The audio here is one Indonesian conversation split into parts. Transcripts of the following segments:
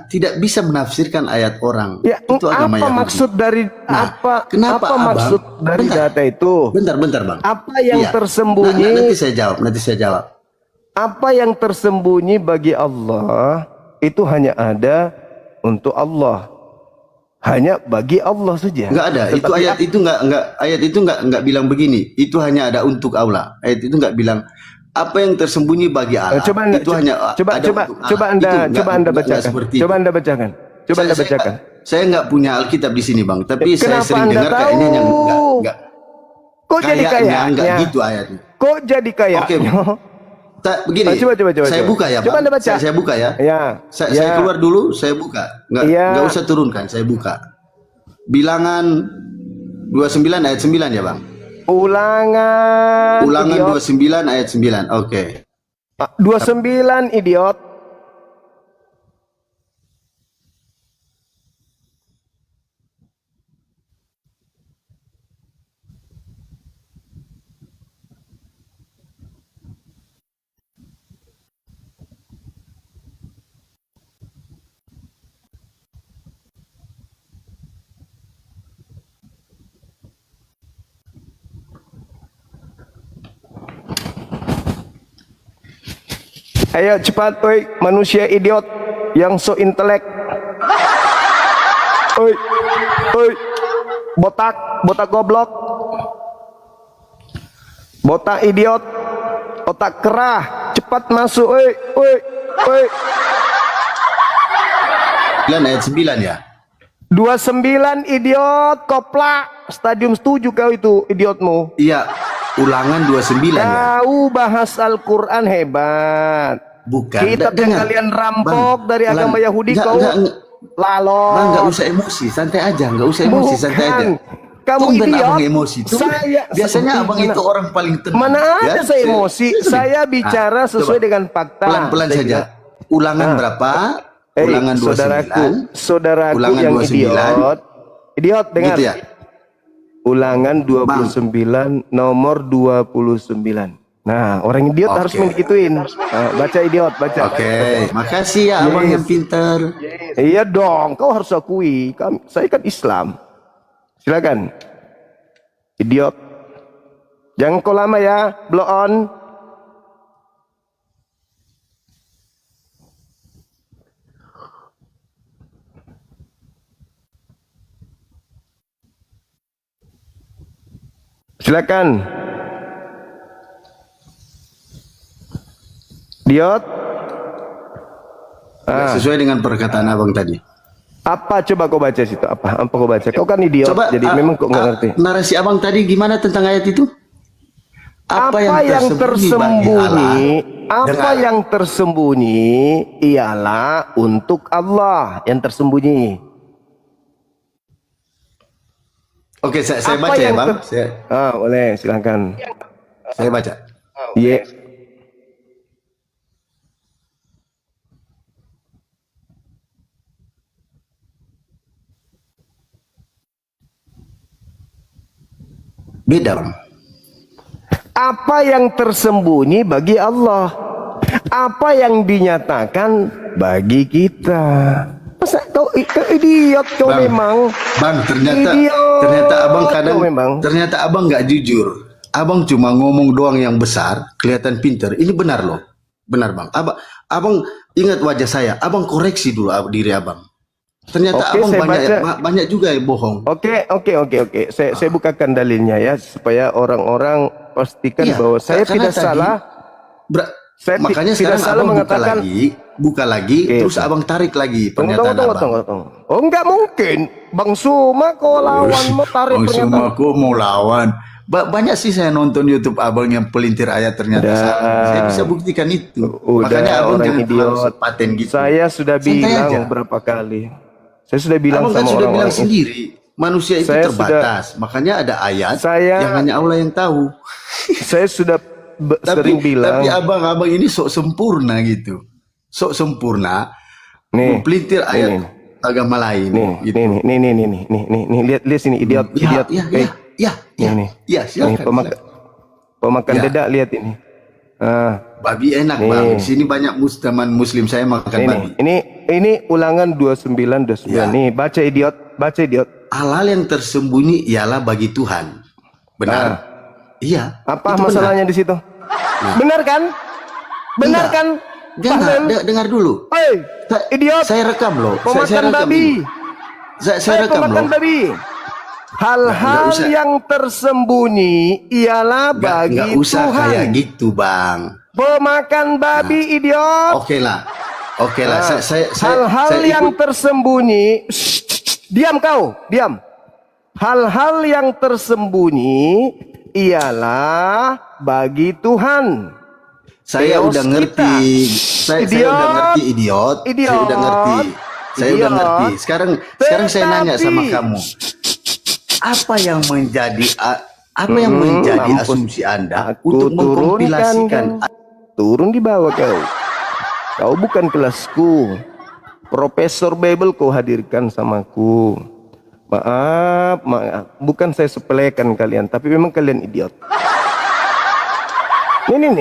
tidak bisa menafsirkan ayat orang. Ya, itu agama apa Yahudi. maksud dari Kenapa apa abang, maksud dari data itu? Bentar bang. Apa yang Iya. tersembunyi? Nanti saya jawab. Apa yang tersembunyi bagi Allah itu hanya ada untuk Allah. Hanya bagi Allah saja. Enggak ada. Itu ayat itu enggak bilang begini. Itu hanya ada untuk Allah. Ayat itu enggak bilang apa yang tersembunyi bagi Allah. Coba Anda bacakan. Saya enggak punya Alkitab di sini, Bang. Tapi saya Kenapa sering Anda dengar tahu? kayaknya yang enggak. Kok jadi kayaknya? Enggak gitu ayatnya. Kok jadi kayaknya? Oke. Begini. Coba. Saya buka ya, Bang. Coba Anda baca. Saya buka ya. Ya. Saya keluar dulu, saya buka. Enggak usah turunkan, saya buka. Bilangan 29 ayat 9 ya, Bang. Ulangan 29 ayat 9. Oke. 29 idiot. Ayo cepat, oi, manusia idiot yang so intelek. Oi, botak goblok. Botak idiot, otak kerah, cepat masuk, oi. 9 ayat 9 ya. 29 idiot, koplak. Stadium 7 kau itu idiotmu. Iya, Ulangan 29 ya. Kau bahas Al-Quran hebat. Bukan. Kitab yang kalian rampok dari agama Yahudi kau lalos. Bang, nggak usah emosi, santai aja. Nggak usah emosi, santai aja. Kamu idiot. Abang emosi. Biasanya abang itu orang paling tenang. Mana ada saya emosi? Saya bicara sesuai dengan fakta. Pelan-pelan saja. Ulangan berapa? Ulangan 29. Saudaraku yang idiot. Idiot, dengar. Gitu ya? Ulangan 29 nomor 29. Nah, orang idiot harus menggituin. Nah, baca idiot, baca. Oke, makasih ya abang yang pintar. Iya dong, kau harus akui. Saya kan Islam. Silakan. Idiot. Jangan kau lama ya, blow on. Silakan. Idiot. Sesuai dengan perkataan abang tadi. Apa coba kau baca situ? Apa kau baca? Kau kan idiot. Coba, jadi memang kau nggak ngerti. Narasi abang tadi gimana tentang ayat itu? Apa yang tersembunyi? Apa yang tersembunyi ialah untuk Allah yang tersembunyi. Oke, saya baca ya bang. Boleh, silakan. Saya baca. Iya. Beda bang. Apa yang tersembunyi bagi Allah, apa yang dinyatakan bagi kita. Masa kau idiot kau bang, memang. Bang, ternyata abang kadang ternyata abang nggak jujur. Abang cuma ngomong doang yang besar, kelihatan pinter. Ini benar loh. Benar bang. Abang ingat wajah saya. Abang koreksi dulu diri abang. Ternyata abang banyak juga yang bohong. Oke. Saya bukakan dalilnya ya supaya orang-orang pastikan bahwa saya tidak salah. Makanya tidak sekarang salah abang mengatakan buka lagi, terus abang tarik lagi pernyataan abang. Oh, enggak mungkin. Bang Suma kau lawan mau tarik Bang pernyataan. Suma kau mau lawan. Banyak sih saya nonton YouTube abang yang pelintir ayat ternyata salah. Saya bisa buktikan itu. Makanya abang jangan idiot paten gitu. Saya sudah bilang berapa kali. Saya sudah bilang abang sama kan sudah orang-orang bilang sendiri. Manusia itu terbatas. Makanya ada ayat yang hanya Allah yang tahu. Saya sudah sering bilang. Tapi abang ini sok sempurna gitu. Sok sempurna. Pelintir ayat agama lain. Nih, lihat sini idiot. Silakan. Pemakan dedak lihat ini. Babi enak bang. Di sini banyak teman muslim saya makan babi. Ini Ini ulangan 29 Ya. nih, baca idiot, baca idiot. Hal-hal yang tersembunyi ialah bagi Tuhan. Benar? Nah. Iya. Apa itu masalahnya di situ? Benar kan? Benar Enggak. kan? Jangan, dengar dulu. Hei, idiot. Saya rekam loh. Pemakan Saya rekam babi. ini. Saya rekam pemakan loh. babi. Hal-hal Nggak usah. yang tersembunyi ialah bagi Nggak usah Tuhan. kayak gitu, Bang. Pemakan babi, idiot. Oke lah. Oke lah. Hal-hal saya yang ikut. tersembunyi. Diam kau, diam. Hal-hal yang tersembunyi ialah bagi Tuhan. Saya Teos udah ngerti. Saya udah ngerti, idiot. Saya udah ngerti. Saya udah ngerti. Sekarang saya nanya sama kamu. Apa yang menjadi mampus. asumsi Anda Aku untuk mengkompilasikan? Turun di bawah kau. Kau bukan kelasku. Profesor Bible kau hadirkan samaku. Maaf, bukan saya sepelekan kalian, tapi memang kalian idiot. Nih.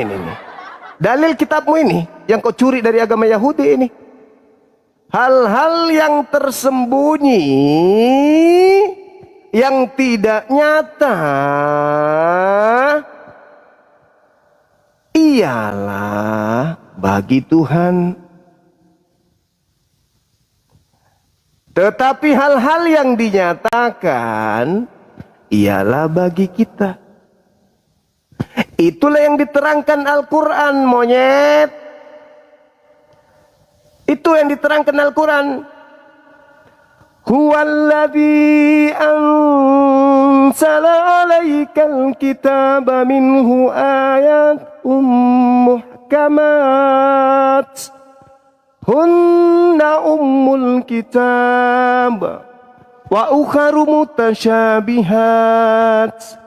Dalil kitabmu ini yang kau curi dari agama Yahudi ini. Hal-hal yang tersembunyi, yang tidak nyata, ialah bagi Tuhan. Tetapi hal-hal yang dinyatakan ialah bagi kita. Itulah yang diterangkan Al-Quran, monyet. Itu yang diterangkan Al-Quran. Huwallazi anzala alaikal kitaba minhu ayatun muhkamat. Hunna ummul kitab wa ukharu mutasyabihat.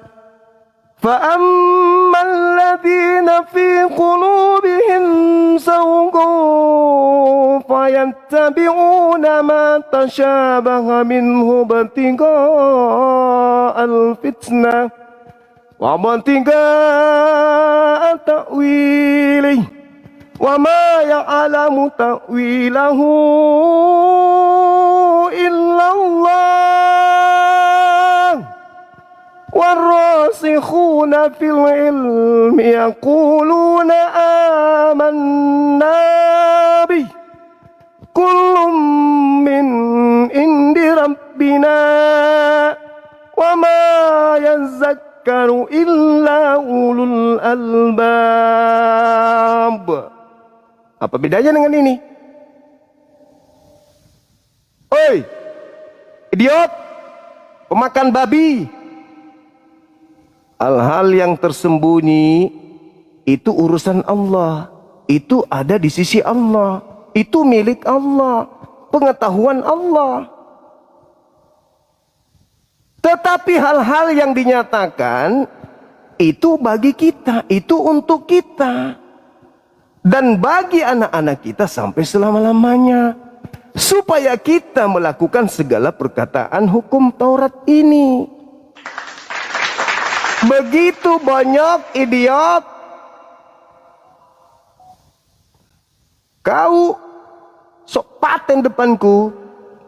فأما الذين في قلوبهم زيغ فيتبعون ما تشابه منه ابتغاء الفتنة وابتغاء تأويله وما يعلم تأويله إلا الله والراسخون في العلم يقولون آمنا به كل من عند ربنا وما يذكر إلا أولو الألباب. Apa bedanya dengan ini? Oi, idiot, pemakan babi. Hal-hal yang tersembunyi itu urusan Allah. Itu ada di sisi Allah. Itu milik Allah. Pengetahuan Allah. Tetapi hal-hal yang dinyatakan itu bagi kita. Itu untuk kita. Dan bagi anak-anak kita sampai selama-lamanya. Supaya kita melakukan segala perkataan hukum Taurat ini. Begitu banyak idiot. Kau sok paten depanku,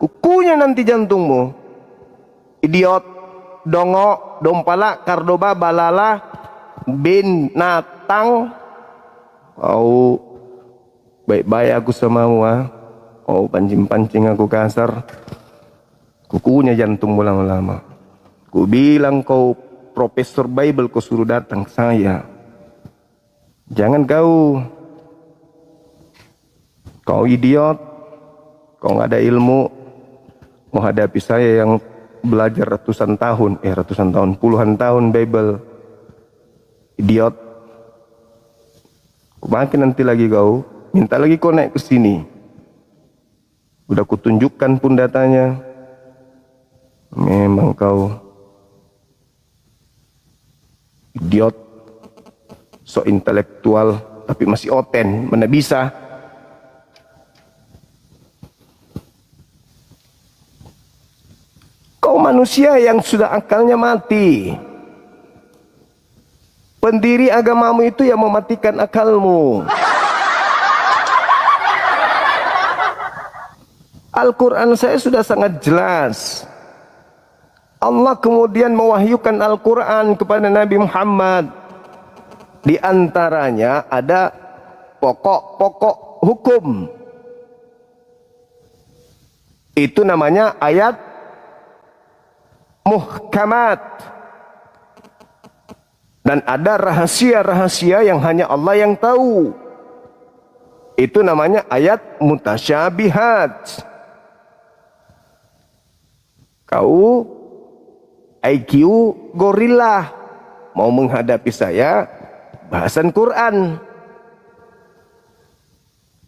kukunya nanti jantungmu. Idiot, dongo, dompala, kardoba, balala, binatang. Kau baik-baik aku samamu, kau pancing-pancing aku kasar. Kukunya jantungmu lama-lama. Ku bilang kau Profesor Bible kau suruh datang ke saya. Jangan kau idiot, kau nggak ada ilmu, mau hadapi saya yang belajar ratusan tahun, puluhan tahun Bible. Idiot. Makin nanti lagi kau, minta lagi kau naik ke sini. Udah kutunjukkan pun datanya. Memang kau idiot, so intelektual, tapi masih oten, mana bisa. Kau manusia yang sudah akalnya mati. Pendiri agamamu itu yang mematikan akalmu. Al-Quran saya sudah sangat jelas. Allah kemudian mewahyukan Al-Quran kepada Nabi Muhammad. Di antaranya ada pokok-pokok hukum. Itu namanya ayat muhkamat. Dan ada rahasia-rahasia yang hanya Allah yang tahu. Itu namanya ayat mutasyabihat. Kau IQ gorila mau menghadapi saya bahasan Quran.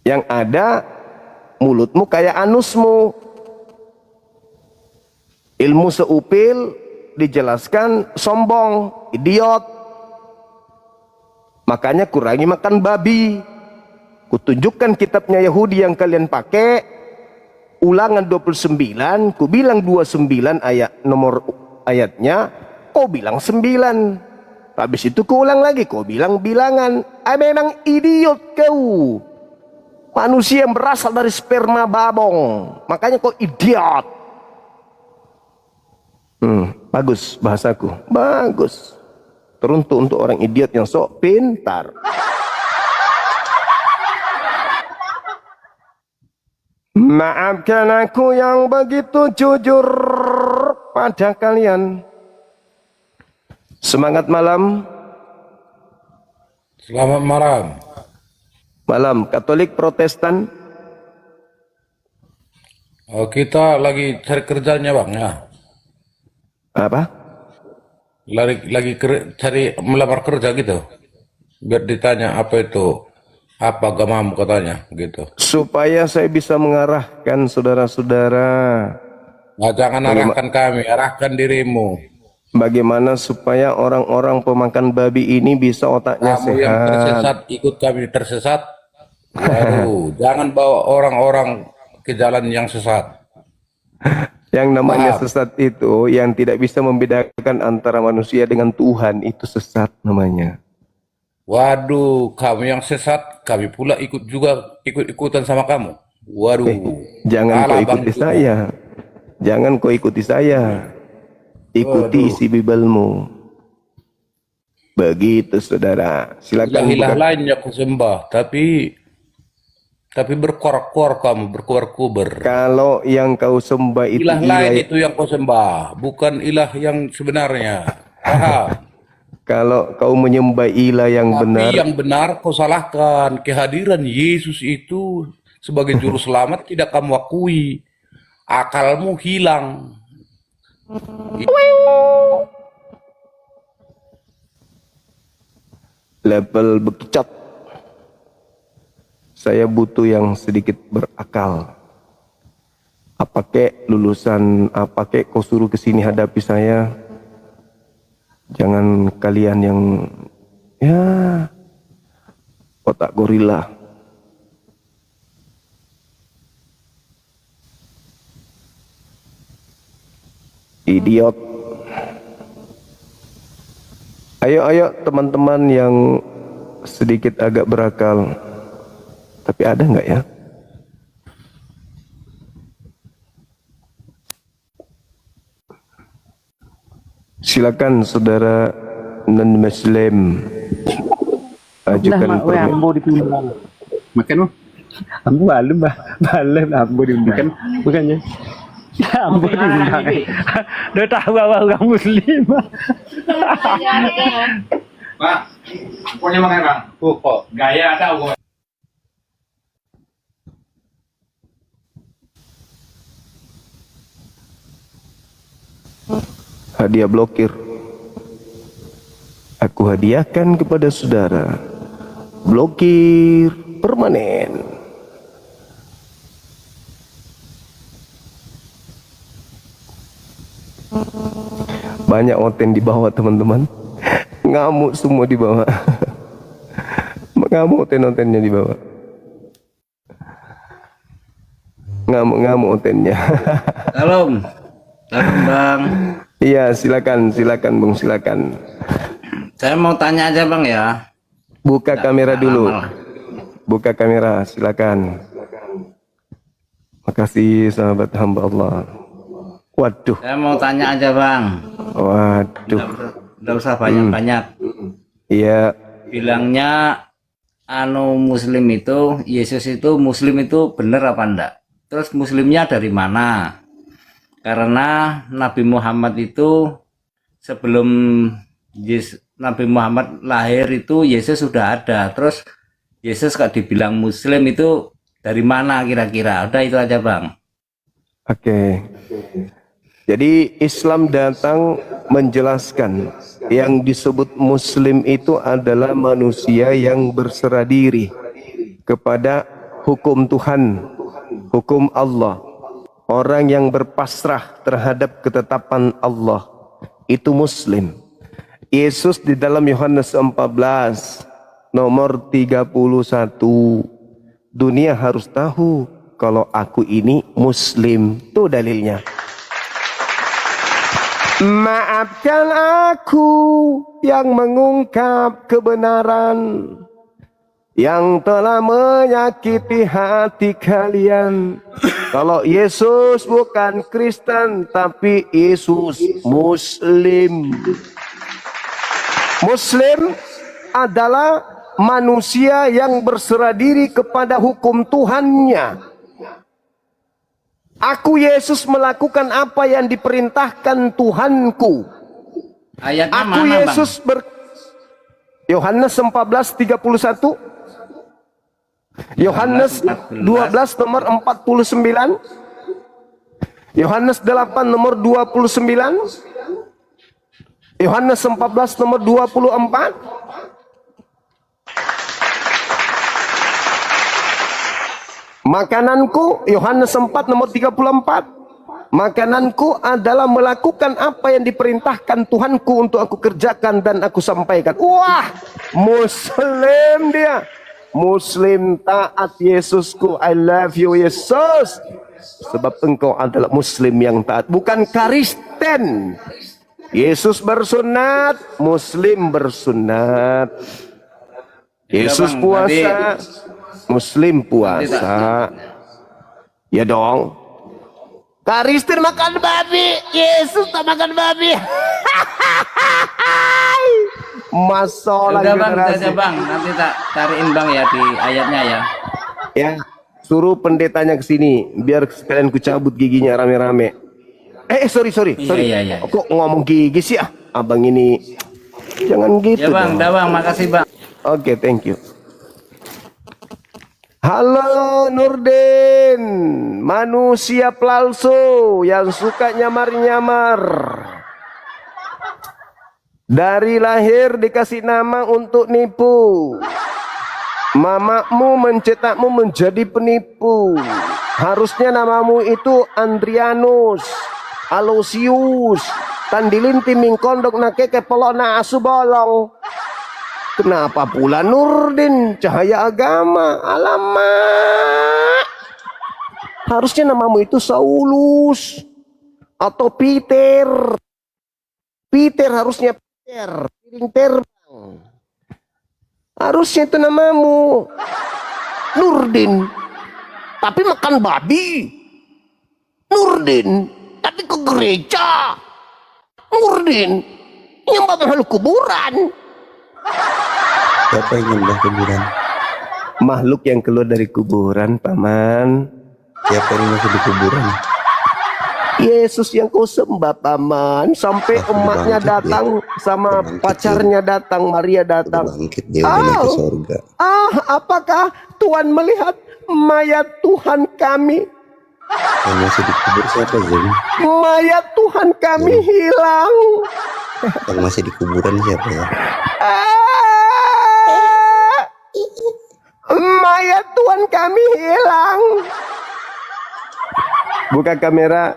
Yang ada mulutmu kayak anusmu. Ilmu seupil dijelaskan sombong, idiot. Makanya kurangi makan babi. Kutunjukkan kitabnya Yahudi yang kalian pakai. Ulangan 29, ku bilang 29 ayat nomor ayatnya, kau bilang 9. Habis itu ku ulang lagi, kau bilang bilangan. Memang idiot kau. Manusia yang berasal dari sperma babong. Makanya kau idiot. Bagus bahasaku. Bagus. Teruntuk untuk orang idiot yang sok pintar. Maafkan aku yang begitu jujur pada kalian. Semangat malam. Selamat malam. Malam Katolik Protestan. Kita lagi cari kerjanya bang ya. Apa? Cari melamar kerja gitu. Biar ditanya apa itu, apa agamamu katanya gitu. Supaya saya bisa mengarahkan saudara-saudara. Nah, jangan arahkan kami, arahkan dirimu. Bagaimana supaya orang-orang pemakan babi ini bisa otaknya Kamu yang sehat. tersesat ikut kami tersesat. Waduh, jangan bawa orang-orang ke jalan yang sesat. Yang namanya Paham. sesat itu yang tidak bisa membedakan antara manusia dengan Tuhan, itu sesat namanya. Waduh, kamu yang sesat, kami pula ikut-ikutan sama kamu. Waduh. Jangan kau Kalah ikuti bang kita. saya. Jangan kau ikuti saya. Ikuti Waduh. isi Bibelmu. Begitu saudara. Silakan Ilah-ilah buka. lainnya aku sembah, tapi berkoar-koar kamu, berkuber-kuber. Kalau yang kau sembah itu Ilah lain itu yang kau sembah, bukan ilah yang sebenarnya. Paham? kalau kau menyembah ilah yang Tapi benar, yang benar kau salahkan. Kehadiran Yesus itu sebagai juru selamat tidak kamu akui. Akalmu hilang. level bekicot. Saya butuh yang sedikit berakal. Apa kek lulusan, apa kek kau suruh kesini hadapi saya. Jangan kalian yang ya otak gorila. Idiot. Ayo teman-teman yang sedikit agak berakal. Tapi ada nggak ya? Silakan saudara non-Muslim ajukan permintaan. Ambo ditimbang. Makan mah. Ambo balem ambo diundang. Bukannya. Ambo diundang. Dia tahu orang Muslim. Pak, pokoknya makan bang. Kok gaya tahu. Hadiah blokir. Aku hadiahkan kepada saudara blokir permanen. Banyak oten di bawah teman-teman. Ngamuk semua di bawah. Ngamuk oten-otennya di bawah. Ngamuk otennya. Salam. Salam bang. Iya, silakan Bung, silakan. Saya mau tanya aja bang ya. Buka kamera dulu. Buka kamera, silakan. Makasih sahabat hamba Allah. Waduh, Saya mau tanya aja bang. waduh. Nggak usah banyak-banyak. Iya, Bilangnya Muslim itu, Yesus itu Muslim itu bener apa enggak? Terus Muslimnya dari mana? Karena Nabi Muhammad itu sebelum Nabi Muhammad lahir itu Yesus sudah ada. Terus Yesus kok dibilang Muslim itu dari mana kira-kira? Udah itu aja bang. oke. Jadi Islam datang menjelaskan yang disebut Muslim itu adalah manusia yang berserah diri kepada hukum Tuhan, hukum Allah. Orang yang berpasrah terhadap ketetapan Allah, itu Muslim. Yesus di dalam Yohanes 14 nomor 31, dunia harus tahu kalau aku ini Muslim. Itu dalilnya. Maafkan aku yang mengungkap kebenaran, yang telah menyakiti hati kalian. Kalau Yesus bukan Kristen, tapi Yesus Muslim. Muslim adalah manusia yang berserah diri kepada hukum Tuhannya. Aku Yesus melakukan apa yang diperintahkan Tuhanku. Ayatnya Aku mana Yesus bang? Yohanes 14:31, Yohanes 12 nomor 49, Yohanes 8 nomor 29, Yohanes 14 nomor 24. Makananku, Yohanes 4 nomor 34. Makananku adalah melakukan apa yang diperintahkan Tuhanku untuk aku kerjakan dan aku sampaikan. Wah, Muslim dia. Muslim taat Yesusku. I love you Yesus. Sebab engkau adalah Muslim yang taat, bukan Kristen. Yesus bersunat, Muslim bersunat. Yesus Bang, puasa, Muslim puasa. Ya dong. Kristen makan babi, Yesus tak makan babi. Masalah Udah bang, generasi. udah bang. Nanti tak cariin bang ya di ayatnya ya. Ya, suruh pendetanya ke sini biar sekalian ku cabut giginya rame-rame. Sorry. Iya. Kok ngomong gigi sih ah? Abang ini jangan gitu. Ya bang, dong. udah bang. Makasih bang. Oke, thank you. Halo Nurdin, manusia palsu yang suka nyamar-nyamar. Dari lahir dikasih nama untuk nipu. Mamamu mencetakmu menjadi penipu. Harusnya namamu itu Andrianus, Aloysius, Tandilin timing kondok nakeke pelok na asu bolong. Kenapa pula Nurdin, cahaya agama? Alamak. Harusnya namamu itu Saulus atau Peter. Peter harusnya Peter, piring terbang. Harusnya itu namamu Nurdin, tapi makan babi. Nurdin, tapi ke gereja. Nurdin, nyembah makhluk kuburan. Siapa yang nyembah kuburan? Makhluk yang keluar dari kuburan, Paman. Siapa yang masih di kuburan? Yesus yang kau sembah, Paman. Sampai emaknya bangkit datang, sama bangkit pacarnya datang, Maria datang. Bangkit, dia udah naik ke surga. Apakah Tuhan melihat mayat Tuhan kami? Yang masih dikubur siapa, Zim? Mayat Tuhan kami hilang. Yang masih di kuburan siapa ya? Mayat Tuhan kami hilang. Buka kamera,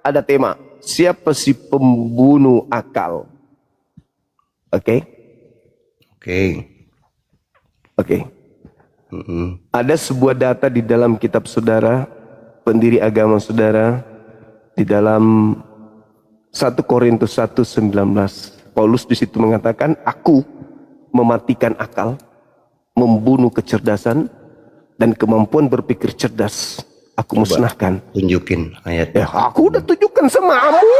ada tema. Siapa si pembunuh akal? Oke? Oke. Ada sebuah data di dalam kitab saudara, pendiri agama saudara, di dalam 1 Korintus 1:19. Paulus di situ mengatakan, aku mematikan akal, membunuh kecerdasan dan kemampuan berpikir cerdas. aku musnahkan. Tunjukin ayatnya. Aku udah tunjukkan samamu.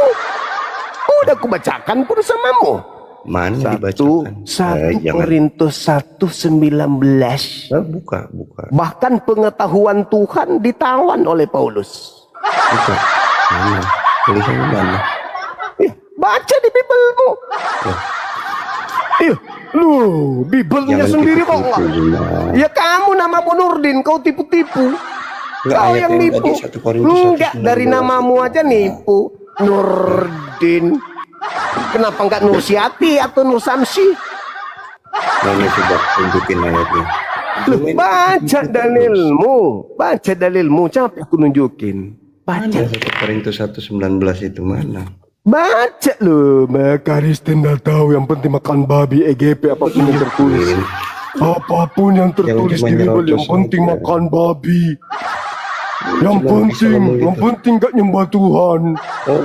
Udah aku bacakan pun samamu. Mana Satu dibacakan? Jangan. Korintus 1:19. Buka. Bahkan pengetahuan Tuhan ditawan oleh Paulus. Buka. Mana? Tulisannya mana? Baca di Bibelmu. Iya, lu Bibelnya Jangan sendiri kok tipu-tipu, enggak. Zuma. Ya kamu namamu Nurdin, kau tipu-tipu. Enggak, Kau ayat yang yang nipu. tadi 1 Korintus Enggak, 1:19 dari namamu aja nipu. Nurdin. Kenapa enggak Nursiati atau Nur Samsi? Mana coba tunjukin ayatnya. Loh, baca dalilmu, capek aku nunjukin. Baca, Mana 1 Korintus 1:19 itu mana? baca loh. Maka Kristen dah tahu yang penting makan babi, EGP apapun yang tertulis. Apapun yang tertulis cuma di Bible, nyerocos yang penting aja. makan babi. Yang Cuma bisa ngomong yang gitu. penting gak nyembah Tuhan. Oh,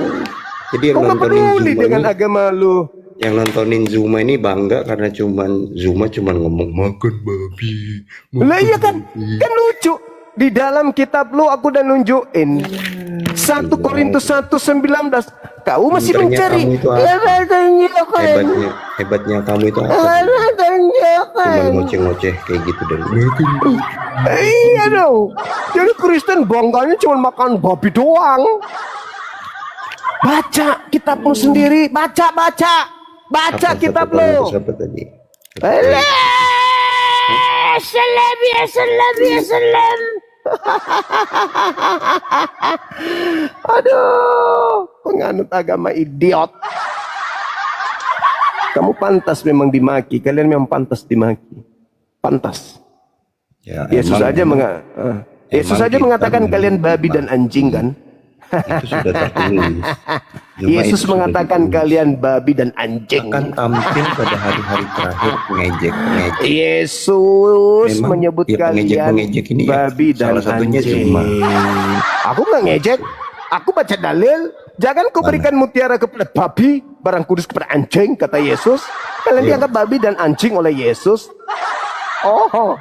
jadi yang Kau gak nontonin peduli Zuma dengan ini, agama lu. yang nontonin Zuma ini bangga karena Zuma cuman ngomong makan babi. Lah iya kan, kan lucu. Di dalam kitab lu aku udah nunjukin 1 Korintus 1:19. Kau masih Pinternya mencari. kamu itu apa? Hebatnya kamu itu apa? Cuman ngoceh-ngoceh kayak gitu dan Iya dong. Jadi Kristen bangganya cuma makan babi doang. Baca kitabmu sendiri. Baca Apa, kitab 1 Korintus lu. apa tadi? Salam ya salam. Aduh, penganut agama idiot. Kamu pantas memang dimaki. Kalian memang pantas dimaki. Pantas. Ya, Yesus emang- aja Yesus emang aja kita mengatakan kalian babi dan anjing kan? itu sudah tertulis. Cuma Yesus itu sudah mengatakan tertulis. kalian babi dan anjing. akan tampil pada hari-hari terakhir pengejek. Yesus Memang, menyebut ya, kalian pengejek-pengejek ini ya, babi dan salah satunya anjing. Zuma. Aku nggak ngejek. Aku baca dalil. Jangan kau berikan mutiara kepada babi, barang kudus kepada anjing, kata Yesus. Kalian Iya. dianggap babi dan anjing oleh Yesus. Oh,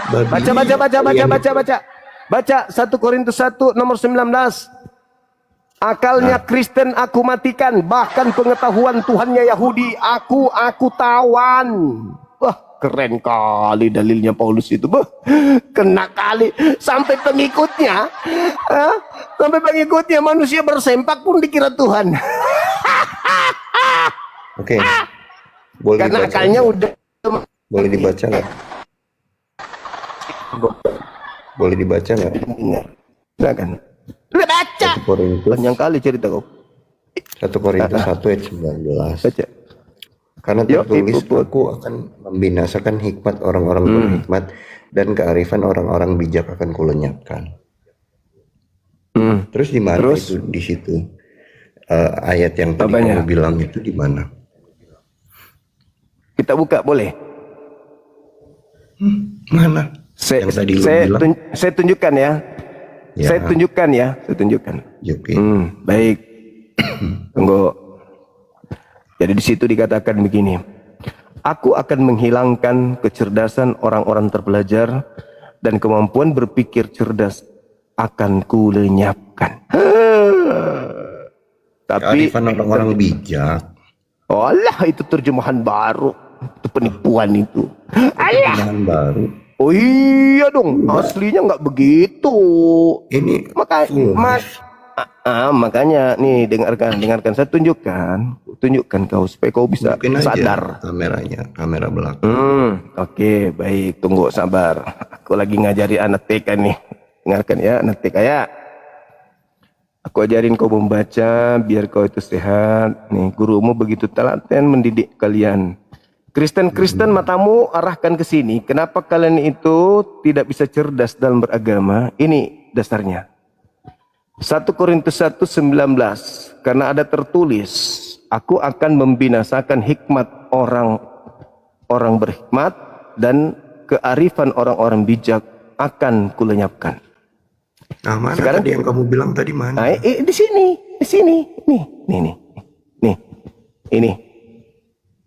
Babi baca. Baca 1 Korintus 1 nomor 19. Akalnya Kristen aku matikan, bahkan pengetahuan Tuhannya Yahudi aku tawan. Wah, keren kali dalilnya Paulus itu. Kena kali sampai pengikutnya. Sampai pengikutnya manusia bersempak pun dikira Tuhan. Oke. Boleh Karena dibaca akalnya nggak? udah Boleh dibaca nggak? Boleh dibaca nggak? kan. Udah baca. 1 Korintus Panjang kali cerita kau. 1 Korintus 1 ayat 19. Baca. Karena Yuk, tertulis Ibu. aku akan membinasakan hikmat orang-orang berhikmat dan kearifan orang-orang bijak akan kulenyapkan. Terus di mana Terus? itu di situ ayat yang tadi Apanya? kamu bilang itu di mana? Kita buka boleh? Mana? Yang tadi lu bilang? Saya tunjukkan ya. Ya. Saya tunjukkan. Oke. Baik. Tunggu. Jadi di situ dikatakan begini. Aku akan menghilangkan kecerdasan orang-orang terpelajar dan kemampuan berpikir cerdas akan kulenyapkan. Tapi Kearifan orang-orang bijak. oh Allah, itu terjemahan baru. Itu penipuan itu. Allah. Bahan baru. Oh iya dong, aslinya nggak begitu. Ini Makanya, makanya nih dengarkan. Saya tunjukkan kau supaya kau bisa mungkin aja sadar. kameranya, kamera belakang. Oke, baik, tunggu sabar. Aku lagi ngajari anak TK nih. Dengarkan ya, anak TK ya. Aku ajarin kau membaca biar kau itu sehat. Nih, gurumu begitu telaten mendidik kalian. Kristen matamu arahkan ke sini. Kenapa kalian itu tidak bisa cerdas dalam beragama? Ini dasarnya. 1 Korintus 1:19. Karena ada tertulis, aku akan membinasakan hikmat orang berhikmat dan kearifan orang-orang bijak akan kulenyapkan. Nah, mana Sekarang- tadi yang kamu bilang tadi mana? Nah, di sini. Ini.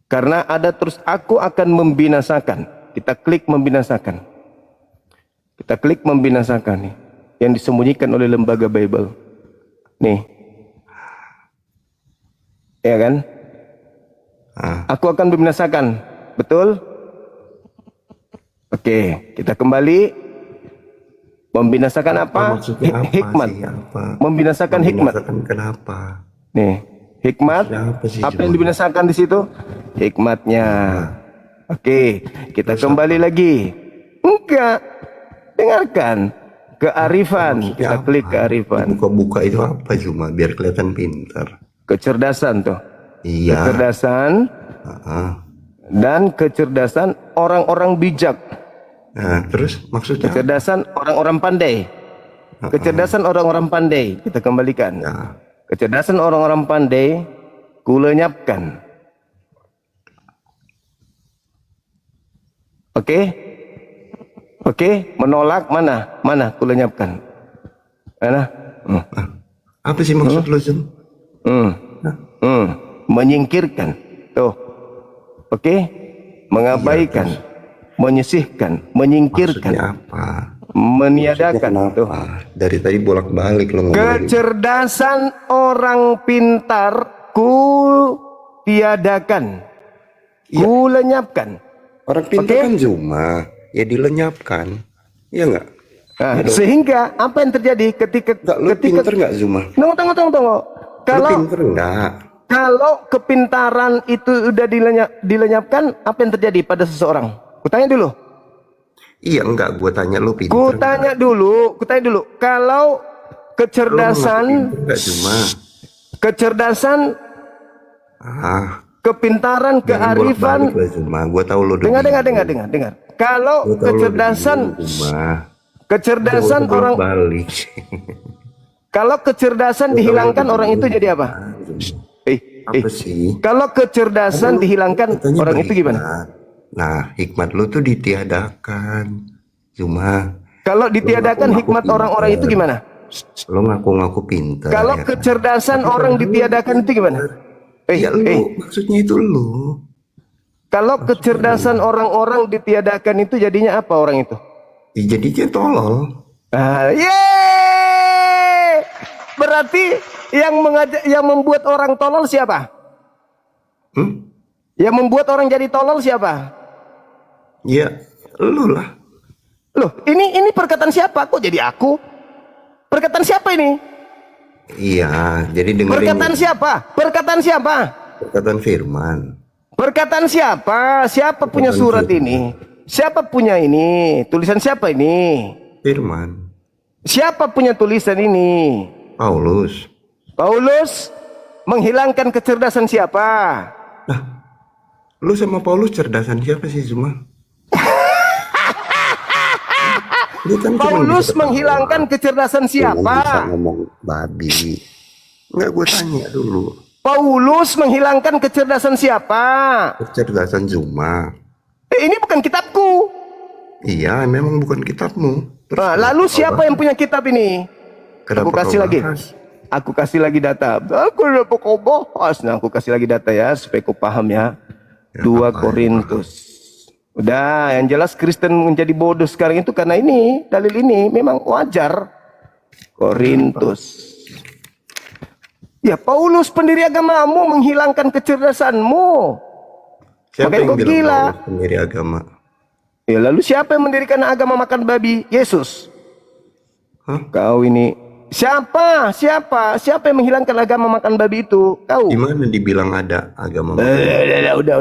Karena ada terus aku akan membinasakan. Kita klik membinasakan nih. yang disembunyikan oleh lembaga Bible. Nih. Ya kan? Aku akan membinasakan. Betul? Oke, kita kembali. Membinasakan apa? Maksudnya apa Hikmat. sih? Apa? Membinasakan hikmat. Membinasakan kenapa? Nih, hikmat. Apa sih, Apa yang Jun? dibinasakan di situ? Hikmatnya. Oke, kita kembali lagi. Enggak. Dengarkan. Kearifan. Maksudnya Kita apa? klik kearifan. Buka-buka itu apa cuma biar kelihatan pintar. Kecerdasan tuh. Iya. Kecerdasan Ah. dan kecerdasan orang-orang bijak. Nah, terus maksudnya apa? Kecerdasan orang-orang pandai. Kecerdasan orang-orang pandai. Kita kembalikan. Ya. Kecerdasan orang-orang pandai kulenyapkan. Oke? Oke, menolak mana? Mana kulenyapkan? Mana? Apa sih maksud lo, Jun? Menyingkirkan. Tuh. Oke? Mengabaikan. Menyisihkan, menyingkirkan, Maksudnya apa? meniadakan. Tuh. Kenapa? Dari tadi bolak-balik lo ngomong. Kecerdasan orang pintar ku tiadakan, ku lenyapkan. Orang pintar Oke. kan cuma ya dilenyapkan. Iya nggak? Nah, sehingga apa yang terjadi ketika Nggak, lu pintar nggak Zuma? tunggu. Lu pintar nggak? Kalau kepintaran itu udah dilenyapkan, apa yang terjadi pada seseorang? Kutanya dulu. Iya enggak, gua tanya lu pintar. Kutanya dulu. Kalau kecerdasan, Enggak cuma. kecerdasan, kepintaran, kearifan. Cuma gua tahu lu. Dengar. Kalau kecerdasan orang, balik. kalau kecerdasan dihilangkan orang itu jadi apa? Apa sih? Kalau kecerdasan dihilangkan Katanya orang itu berhikmat. gimana? Nah, hikmat lu tuh ditiadakan. Cuma Kalau ditiadakan hikmat orang-orang itu gimana? lu ngaku-ngaku pintar. Kalau ya. kecerdasan orang ditiadakan itu gimana? Ya lu, maksudnya itu lu. Kalau kecerdasan orang-orang ditiadakan itu jadinya apa orang itu? Ya, jadinya tolol. Yeay! Berarti yang membuat orang tolol siapa? Yang membuat orang jadi tolol siapa? Ya, lu lah. Loh, ini perkataan siapa? Kok jadi aku? Perkataan siapa ini? Iya, jadi dengerin. Perkataan siapa? Perkataan firman. Perkataan siapa? Siapa punya surat ini? Siapa punya ini? Tulisan siapa ini? Firman. Siapa punya tulisan ini? Paulus. Paulus menghilangkan kecerdasan siapa? Lu sama Paulus cerdasan siapa sih Zuma? Dia kan cuma Paulus bisa menghilangkan kecerdasan Lu bisa siapa? ngomong babi. Enggak, gue tanya dulu. Paulus menghilangkan kecerdasan siapa? Kecerdasan Zuma. Ini bukan kitabku. Iya, memang bukan kitabmu. Terus Nah, lalu siapa yang punya kitab ini? Kenapa Aku kasih kau lagi. bahas? Aku kasih lagi data. Aku udah kau bahas. Nah, aku kasih lagi data ya supaya kau paham ya. 2 Korintus. Udah, yang jelas Kristen menjadi bodoh sekarang itu karena ini, dalil ini memang wajar. Korintus. Ya, Paulus pendiri agamamu menghilangkan kecerdasanmu. Siapa Makanya yang kau bilang gila. Paulus pendiri agama? Ya, lalu siapa yang mendirikan agama makan babi? Yesus. Hah? Kau ini siapa? Siapa yang menghilangkan agama makan babi itu? Kau. Di mana dibilang ada agama? Udah.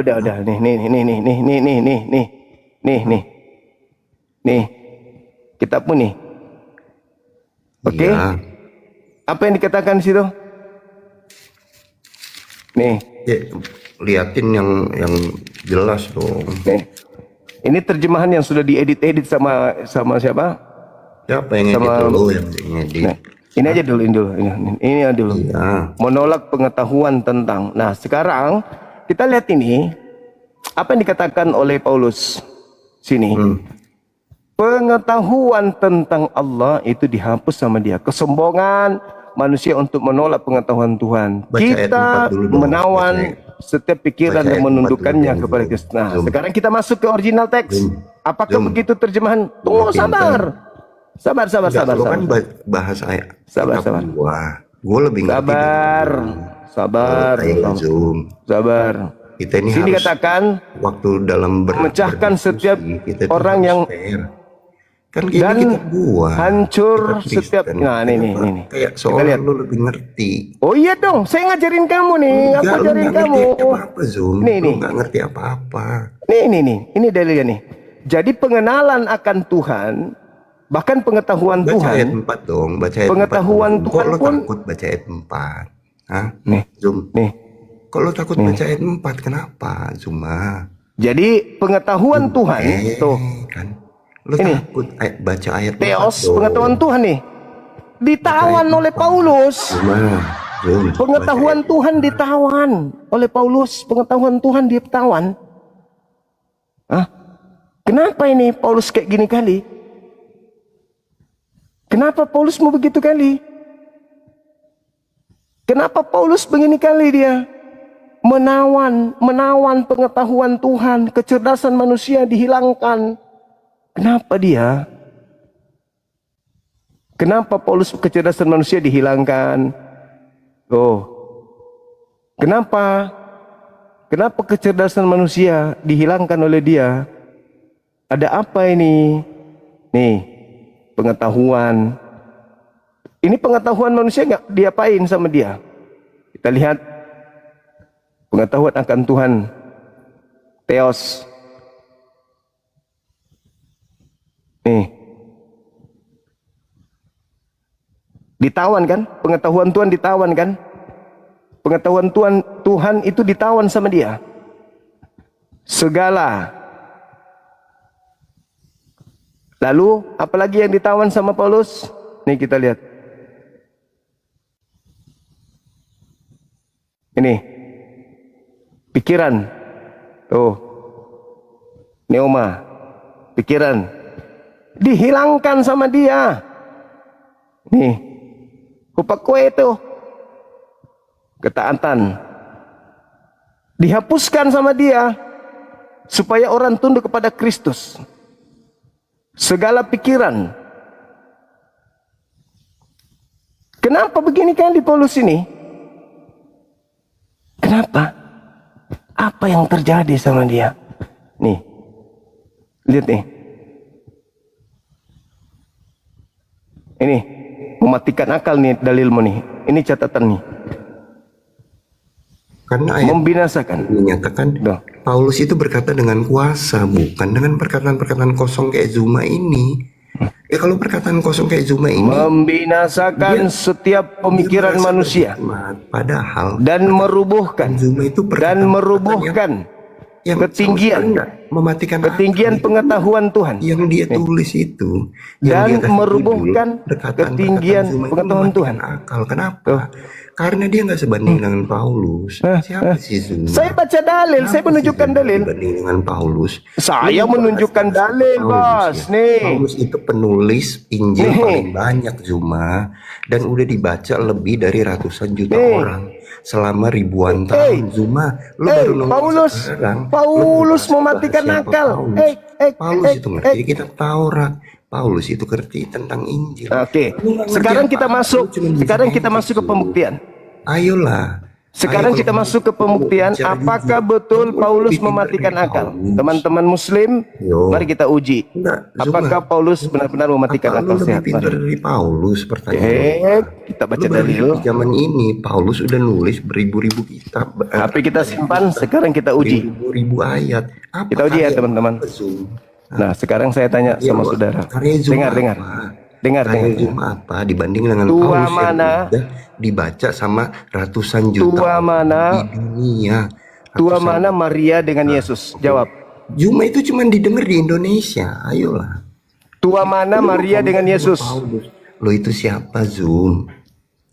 Nih. Kitabmu nih. Oke. Iya. Apa yang dikatakan di situ? Nih. Ya, liatin yang jelas dong. Nih. Ini terjemahan yang sudah diedit sama siapa? Siapa yang Sama- ngedit lu yang ngedit? Nah, ini aja dulu, ini aja dulu. Iya. Menolak pengetahuan tentang. Nah, sekarang kita lihat ini apa yang dikatakan oleh Paulus sini. Pengetahuan tentang Allah itu dihapus sama dia. Kesombongan manusia untuk menolak pengetahuan Tuhan. Baca ayat Kita 4 dulu dong. menawan setiap pikiran Baca dan ayat 4 menundukkannya dulu. kepada Kristus. Nah, Zoom. sekarang kita masuk ke original teks. Apakah Zoom. begitu terjemahan? Tunggu, Pintar. sabar. Sabar. Lo kan bahas ayat. Sabar. Gue lebih ngerti. Sabar. Sabar. Kita ini Sini harus katakan waktu dalam memecahkan setiap kita tuh orang harus yang fair. Kan ini dan kita buat hancur kita setiap. Kristen. Nah, ini. Kayak Kita seolah lihat. lu lebih ngerti. Oh iya dong, saya ngajarin kamu nih. Aku Enggak, lu ajarin nggak kamu. ngerti apa-apa, Zoom. Nih. Lu nggak ngerti apa-apa. Nih. Ini dalilnya nih. Jadi pengenalan akan Tuhan, bahkan pengetahuan Baca Tuhan. ayat 4 dong, baca ayat 4. Pengetahuan Kok Tuhan lo pun. takut baca ayat 4? Hah? Nih. Zoom. Nih. Kok lo takut baca ayat 4? Kenapa, Zuma? Jadi pengetahuan Tuhan tuh. Kan. Lo Ini. takut baca ayat 4 Theos, dong. pengetahuan Tuhan nih. Ditawan oleh Paulus. Zuma, Zoom. Pengetahuan Tuhan ditawan oleh Paulus. Pengetahuan Tuhan ditawan. Hah? Kenapa ini Paulus kayak gini kali? Kenapa Paulus mau begitu kali? Kenapa Paulus begini kali dia? Menawan pengetahuan Tuhan, kecerdasan manusia dihilangkan. Kenapa dia? Kenapa Paulus kecerdasan manusia dihilangkan? Oh. Kenapa? Kenapa kecerdasan manusia dihilangkan oleh dia? Ada apa ini? Nih, pengetahuan. Ini pengetahuan manusia nggak diapain sama dia? Kita lihat pengetahuan akan Tuhan. Theos. Nih. Ditawan kan? Pengetahuan Tuhan ditawan kan? Pengetahuan Tuhan itu ditawan sama dia. Segala. Lalu apalagi yang ditawan sama Paulus? Nih kita lihat. Ini. Pikiran. Tuh. Neuma. Pikiran. Dihilangkan sama dia. Nih. Upakwe itu. Ketaatan. Dihapuskan sama dia. Supaya orang tunduk kepada Kristus. Segala pikiran. Kenapa begini kan di Paulus ini? Kenapa? Apa yang terjadi sama dia? Nih. Lihat nih. Ini. Mematikan akal nih dalilmu nih. Ini catatan nih. Karena ayat Membinasakan. menyatakan Duh. Paulus itu berkata dengan kuasa, bukan dengan perkataan-perkataan kosong kayak Zuma ini. Kalau perkataan kosong kayak Zuma ini Membinasakan setiap pemikiran dia merasa manusia. berhikmat. Padahal Dan merubuhkan. Zuma itu Dan merubuhkan. yang Ketinggian. mematikan Ketinggian akal. pengetahuan Tuhan. Yang dia tulis itu Dan yang dia kasih merubuhkan judul, perkataan-perkataan ketinggian Zuma itu pengetahuan mematikan Tuhan. akal. Kenapa? Karena dia nggak sebanding dengan Paulus. Siapa sih Zuma? Saya baca dalil, saya menunjukkan dalil. Dibanding dengan Paulus. Saya Lu menunjukkan bahas dalil, Paulus, bos. Nih. Paulus itu penulis Injil Nih. paling banyak, Zuma, dan udah dibaca lebih dari ratusan juta Nih. orang selama ribuan tahun. Zuma, lu baru nongol Paulus, sekarang. Paulus Lu mematikan bahas siapa akal. Paulus. Paulus itu ngerti kitab Taurat. Paulus itu ngerti tentang Injil. Oke. Lu nggak ngerti Sekarang kita apa-apa, masuk. lu cuma bisa Sekarang kita ngomong masuk ke gitu. pembuktian. Ayolah. Sekarang Ayo, kita kalau masuk ke pembuktian. bicara Apakah jujur. betul Lu Paulus lebih pintar mematikan dari akal? Paulus. Teman-teman Muslim, Yo. mari kita uji. Enggak, Zuma. Apakah Paulus benar-benar mematikan Apa akal lu sehat? lebih pintar Mari. dari Paulus? Pertanyaan. Kita baca Lu baru dalil. di zaman ini Paulus udah nulis beribu-ribu kitab. HP kita simpan. Sekarang kita uji. Ribu-ribu ayat. Apa Kita uji ya, karya teman-teman. Zoom? Nah, sekarang saya tanya Iya, sama Bang. saudara. Karya Zoom Dengar. apa? Dengar. Karya Zoom apa dibanding dengan Tua Paulus mana? yang udah dibaca sama ratusan juta Tua orang mana? di dunia. Tua Ratusan- mana Maria dengan Yesus? Jawab. Zoom itu cuma didengar di Indonesia. Ayolah. Tua mana Maria dengan Yesus? Paulus. Lo itu siapa, Zoom?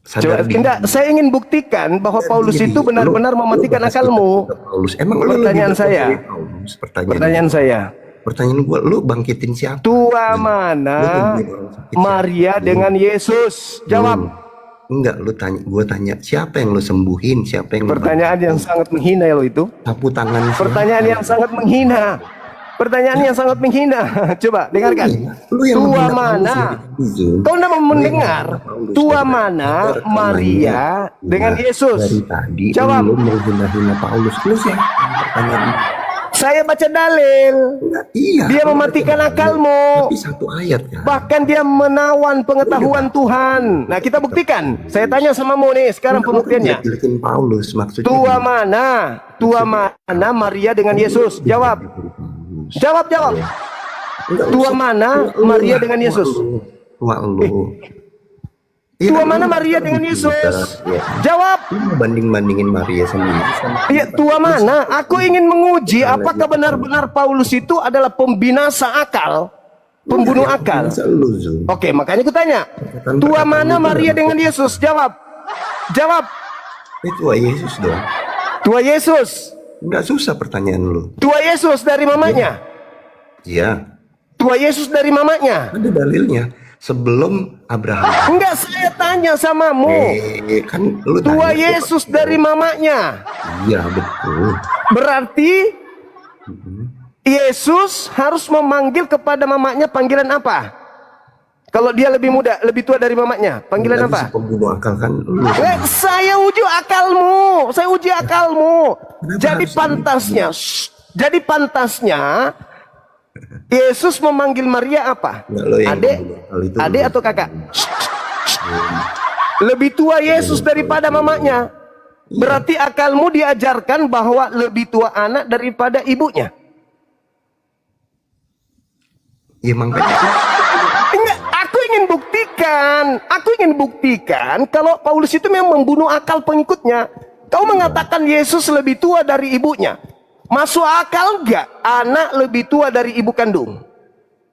Coba, Sadar diri. enggak, saya ingin buktikan bahwa Paulus Jadi, itu benar-benar lu mematikan bahas akalmu. kitab Paulus. Emang lu Pertanyaan lebih saya. dari Paulus? Pertanyaan saya. Pertanyaan gua, lu bangkitin siapa? Tua mana Maria dengan Yesus? Jawab. Enggak, gua tanya siapa yang lu sembuhin, siapa yang Pertanyaan yang sangat menghina lo itu. sapu tangan siapa? Pertanyaan yang sangat menghina. Pertanyaan yang sangat menghina. Coba dengarkan. Lu yang Tua menghina mana? Paulus, Zul. Kau tidak mau mendengar. Paulus, Tua dari mana rekamannya. Maria dengan Nah, Yesus? Dari tadi Jawab. lu menghina Paulus. Lu siapa? Pertanyaan. Saya baca dalil. Enggak, iya. Dia lu mematikan baca akalmu. Tapi satu ayat kan. Bahkan dia menawan pengetahuan Tuhan. Nah, kita buktikan. Saya tanya sama mu nih sekarang pembuktiannya. Jelekin Paulus maksudnya. Tua mana? Tua mana Maria dengan Yesus? Jawab. Jawab. Enggak Tua usah. mana Tua lu Maria lah, dengan tua Yesus? lu. Tua lu. Iya, Tua kan mana lu Maria kan dengan gitu, Yesus? ya. Jawab. Lu mau banding-bandingin Maria sama Iya, tua mana? Aku ingin menguji apakah benar-benar Paulus itu adalah pembinasa akal, pembunuh akal. Masa lu, Zul? Oke, makanya aku tanya. Tua mana Maria dengan Yesus? Jawab. Jawab. Tua Yesus dong. Tua Yesus. Enggak susah pertanyaan lu. Tua Yesus dari mamanya. Iya, Tua Yesus dari mamanya. ada dalilnya. Sebelum Abraham. Enggak, saya tanya samamu. Kan lu Tua tanya, Yesus dari mamanya. Iya, betul. Berarti Yesus harus memanggil kepada mamanya panggilan apa? Kalau dia lebih muda, lebih tua dari mamanya, panggilan Nggak apa? bisa pembunuh akal kan lu. Saya uji akalmu. Saya uji akalmu. Kenapa Jadi harus pantasnya, jadi pantasnya Yesus memanggil Maria apa? Nggak, lo yang Adik, pembunuh akal itu adik lu. atau kakak? Lebih tua Yesus daripada mamanya. Berarti akalmu diajarkan bahwa lebih tua anak daripada ibunya. Ya makanya Enggak, aku ingin buktikan kalau Paulus itu memang membunuh akal pengikutnya. Kau mengatakan Yesus lebih tua dari ibunya. Masuk akal enggak anak lebih tua dari ibu kandung?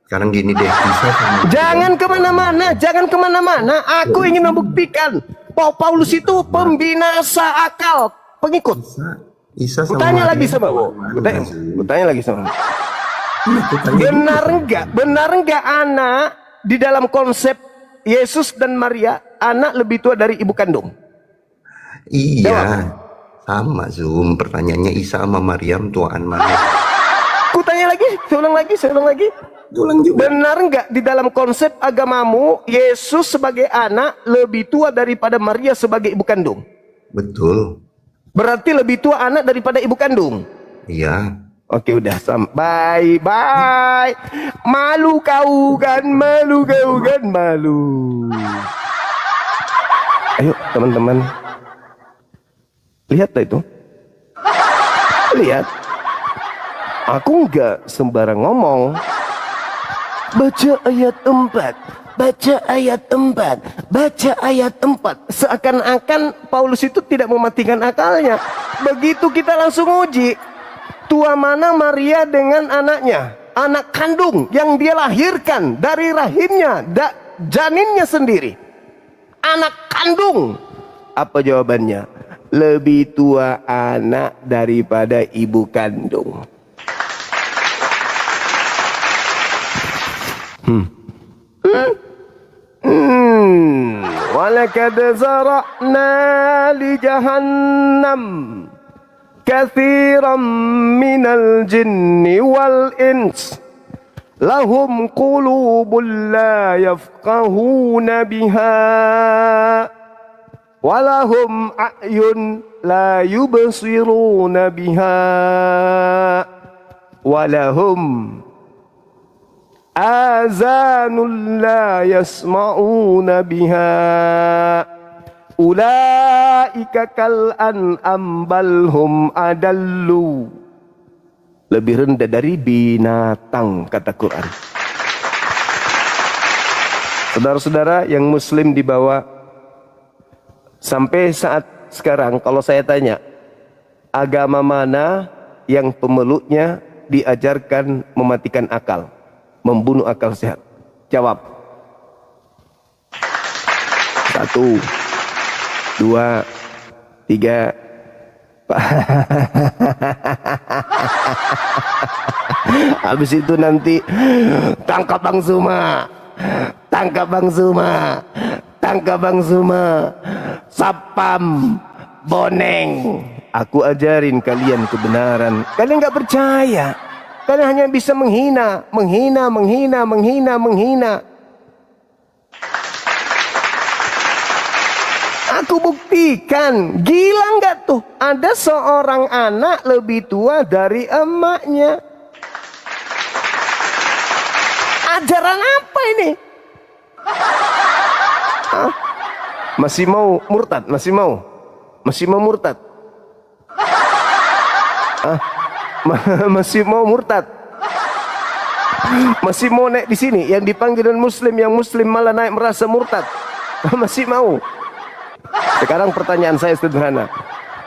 sekarang gini deh, Isa sama Jangan kemana-mana. Aku ingin membuktikan bahwa Paulus itu pembinasa akal pengikut. Isa sama Tanya Maria lagi sama bu. Tanya lagi sama. Benar enggak anak di dalam konsep Yesus dan Maria anak lebih tua dari ibu kandung? Iya, sama Zoom. Pertanyaannya Isa sama Maryam tuaan mana? Ku tanya lagi, saya ulang lagi. Ulang juga. Benar enggak di dalam konsep agamamu Yesus sebagai anak lebih tua daripada Maria sebagai ibu kandung? Betul. Berarti lebih tua anak daripada ibu kandung? Iya. Oke, udah sampai. Bye. Malu kau kan, malu. Ayo teman-teman. Lihat itu. Lihat. Aku enggak sembarang ngomong. Baca ayat 4. Baca ayat 4. Seakan-akan Paulus itu tidak mematikan akalnya. Begitu kita langsung uji. Tua mana Maria dengan anaknya? Anak kandung yang dia lahirkan dari rahimnya, janinnya sendiri. Anak kandung. Apa jawabannya? Lebih tua anak daripada ibu kandung. Walakad zara'na li jahannam kathiran minal jinni wal ins lahum qulubun la yafqahuna biha walahum a'yun la yubsiruna biha walahum azanun la yasma'una biha ulaika kal an'am bal hum adallu. Lebih rendah dari binatang, kata Quran. Saudara-saudara yang muslim di bawah, sampai saat sekarang kalau saya tanya, agama mana yang pemeluknya diajarkan mematikan akal, membunuh akal sehat? Jawab. 1, 2, 3. Habis itu nanti tangkap Bang Suma, Sapam, Boneng. Aku ajarin kalian kebenaran. Kalian nggak percaya. Kalian hanya bisa menghina, menghina, menghina, menghina, menghina. Aku buktikan, gila nggak tuh? Ada seorang anak lebih tua dari emaknya. Ajaran apa ini? Hah? Masih mau murtad? Masih mau? Masih mau murtad? Hah? Masih mau murtad? Masih mau naik di sini? Yang dipanggil muslim, yang muslim malah naik merasa murtad. Masih mau? Sekarang pertanyaan saya sederhana.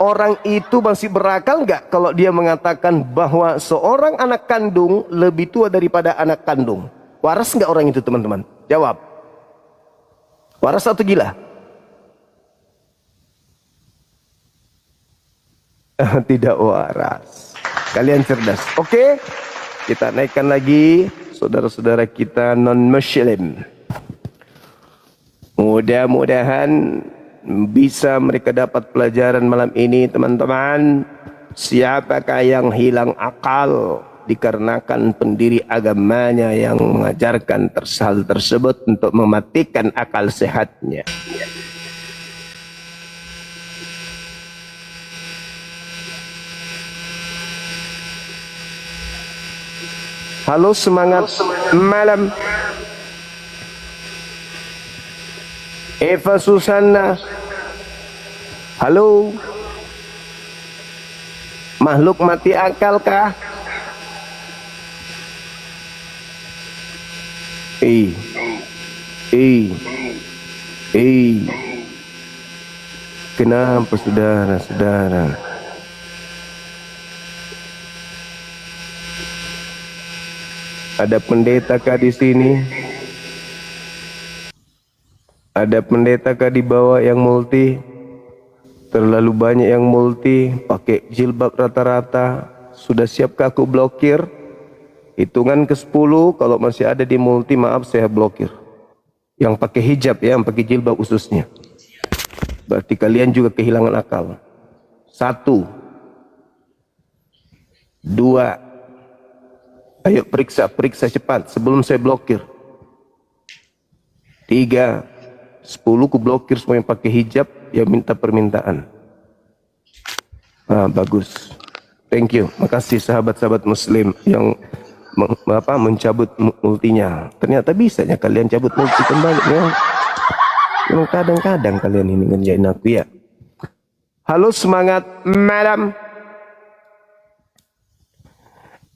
Orang itu masih berakal nggak kalau dia mengatakan bahwa seorang anak kandung lebih tua daripada anak kandung? Waras nggak orang itu, teman-teman? Jawab. Waras atau gila? Tidak waras. Kalian cerdas. Oke, kita naikkan lagi saudara-saudara kita non-muslim. Mudah-mudahan bisa mereka dapat pelajaran malam ini, teman-teman. Siapakah yang hilang akal dikarenakan pendiri agamanya yang mengajarkan hal tersebut untuk mematikan akal sehatnya? Halo, semangat malam. Eva Susanna. Halo. Makhluk mati akal kah? Kenapa saudara-saudara? Ada pendetakah di sini? Ada pendetakah di bawah yang multi? Terlalu banyak yang multi, pakai jilbab rata-rata. Sudah siapkah aku blokir? Hitungan ke 10, kalau masih ada di multi, maaf saya blokir. Yang pakai hijab ya, yang pakai jilbab khususnya. Berarti kalian juga kehilangan akal. 1, 2. Ayo periksa cepat sebelum saya blokir. 3, 10 ku blokir semua yang pakai hijab yang minta permintaan. Bagus. Thank you. Makasih sahabat-sahabat muslim yang mencabut multinya. Ternyata bisanya kalian cabut multi kembali ya. Memang kadang-kadang kalian ini ngerjain aku ya. Halo, semangat malam.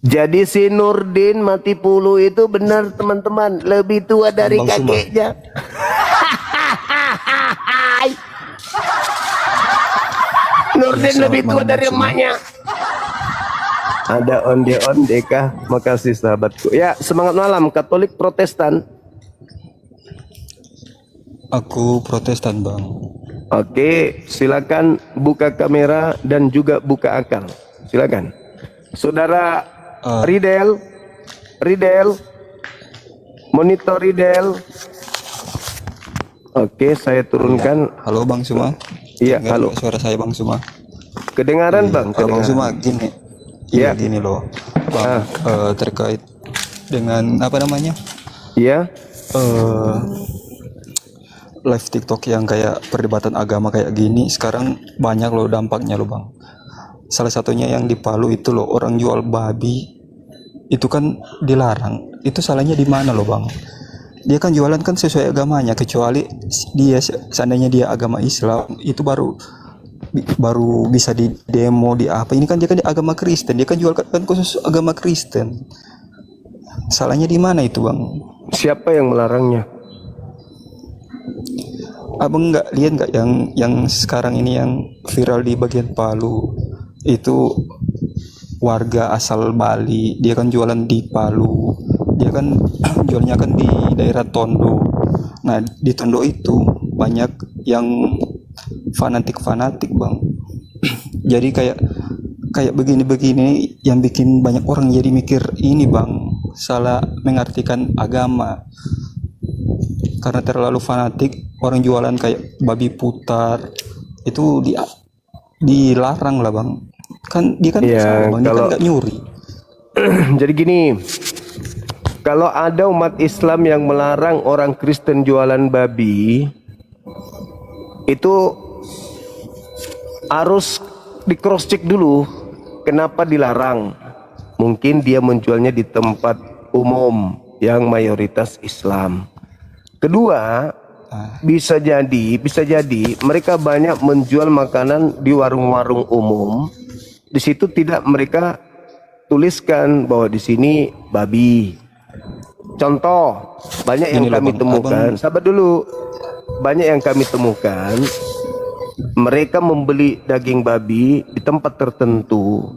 Jadi si Nurdin Matipulu itu benar, teman-teman, lebih tua dari kakeknya. Nurdin lebih tua dari emaknya. Ada onde-onde kah? Makasih sahabatku. Ya, semangat malam. Katolik Protestan. Aku Protestan, Bang. Oke, silakan buka kamera dan juga buka akal. Silakan. Saudara Ridel, monitor Ridel. Oke, saya turunkan. Halo Bang Suma. Iya, Dengar halo. suara saya Bang Suma. Kedengaran Bang? Kalau Bang Suma Kedengaran. gini. Iya. Gini loh. Bang, terkait dengan apa namanya? Iya. Live TikTok yang kayak perdebatan agama kayak gini sekarang banyak loh dampaknya loh Bang. Salah satunya yang di Palu itu loh, orang jual babi itu kan dilarang. Itu salahnya di mana loh Bang? Dia kan jualan kan sesuai agamanya, kecuali dia seandainya dia agama Islam itu baru bisa di demo di apa. Ini kan dia kan di agama Kristen, dia kan jual kan khusus agama Kristen. Salahnya di mana itu Bang? Siapa yang melarangnya? Abang nggak lihat nggak yang sekarang ini yang viral di bagian Palu itu warga asal Bali, dia kan jualan di Palu, dia kan jualnya kan di daerah Tondo. Nah di Tondo itu banyak yang fanatik Bang. Jadi kayak begini yang bikin banyak orang jadi mikir ini Bang, salah mengartikan agama karena terlalu fanatik. Orang jualan kayak babi putar itu dilarang lah Bang. Kan dia kan ya, Bang, dia kan nggak nyuri. Jadi gini, kalau ada umat Islam yang melarang orang Kristen jualan babi, itu harus di cross check dulu kenapa dilarang. Mungkin dia menjualnya di tempat umum yang mayoritas Islam. Kedua, bisa jadi mereka banyak menjual makanan di warung-warung umum. Di situ tidak mereka tuliskan bahwa di sini babi. Contoh, banyak yang Inilah, kami Bang. temukan. Sabar dulu. Banyak yang kami temukan, mereka membeli daging babi di tempat tertentu,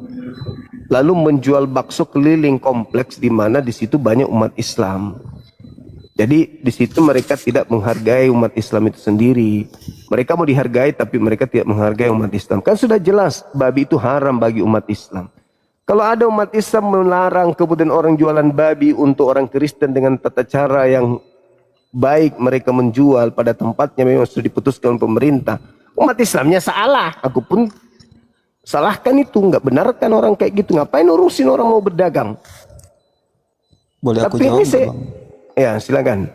lalu menjual bakso keliling kompleks di mana di situ banyak umat Islam. Jadi di situ mereka tidak menghargai umat Islam itu sendiri. Mereka mau dihargai tapi mereka tidak menghargai umat Islam. Kan sudah jelas babi itu haram bagi umat Islam. Kalau ada umat Islam melarang kemudian orang jualan babi untuk orang Kristen dengan tata cara yang baik, mereka menjual pada tempatnya memang sudah diputuskan pemerintah, umat Islamnya salah. Aku pun salahkan itu, nggak benarkan orang kayak gitu. Ngapain urusin orang mau berdagang? Boleh aku Tapi jawab ini nggak, Bang? ya silakan.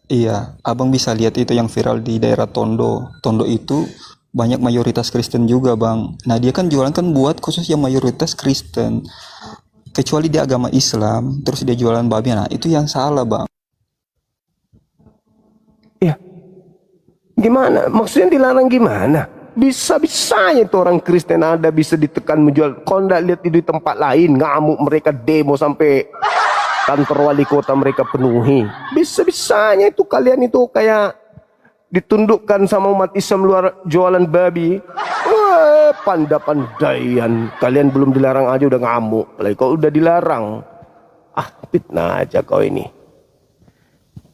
Iya, abang bisa lihat itu yang viral di daerah Tondo. Tondo itu banyak mayoritas Kristen juga, Bang. Nah, dia kan jualan kan buat khusus yang mayoritas Kristen. Kecuali dia agama Islam, terus dia jualan babi. Nah, itu yang salah, Bang. Ya, gimana? Maksudnya dilarang gimana? Bisa-bisanya itu orang Kristen ada bisa ditekan menjual. Kau nggak lihat itu di tempat lain, ngamuk mereka demo sampai kantor wali kota mereka penuhi. Bisa-bisanya itu kalian itu kayak ditundukkan sama umat Islam luar jualan babi. Wah, pandai-pandaian. Kalian belum dilarang aja udah ngamuk. Lagi kau udah dilarang. Ah, fitnah aja kau ini.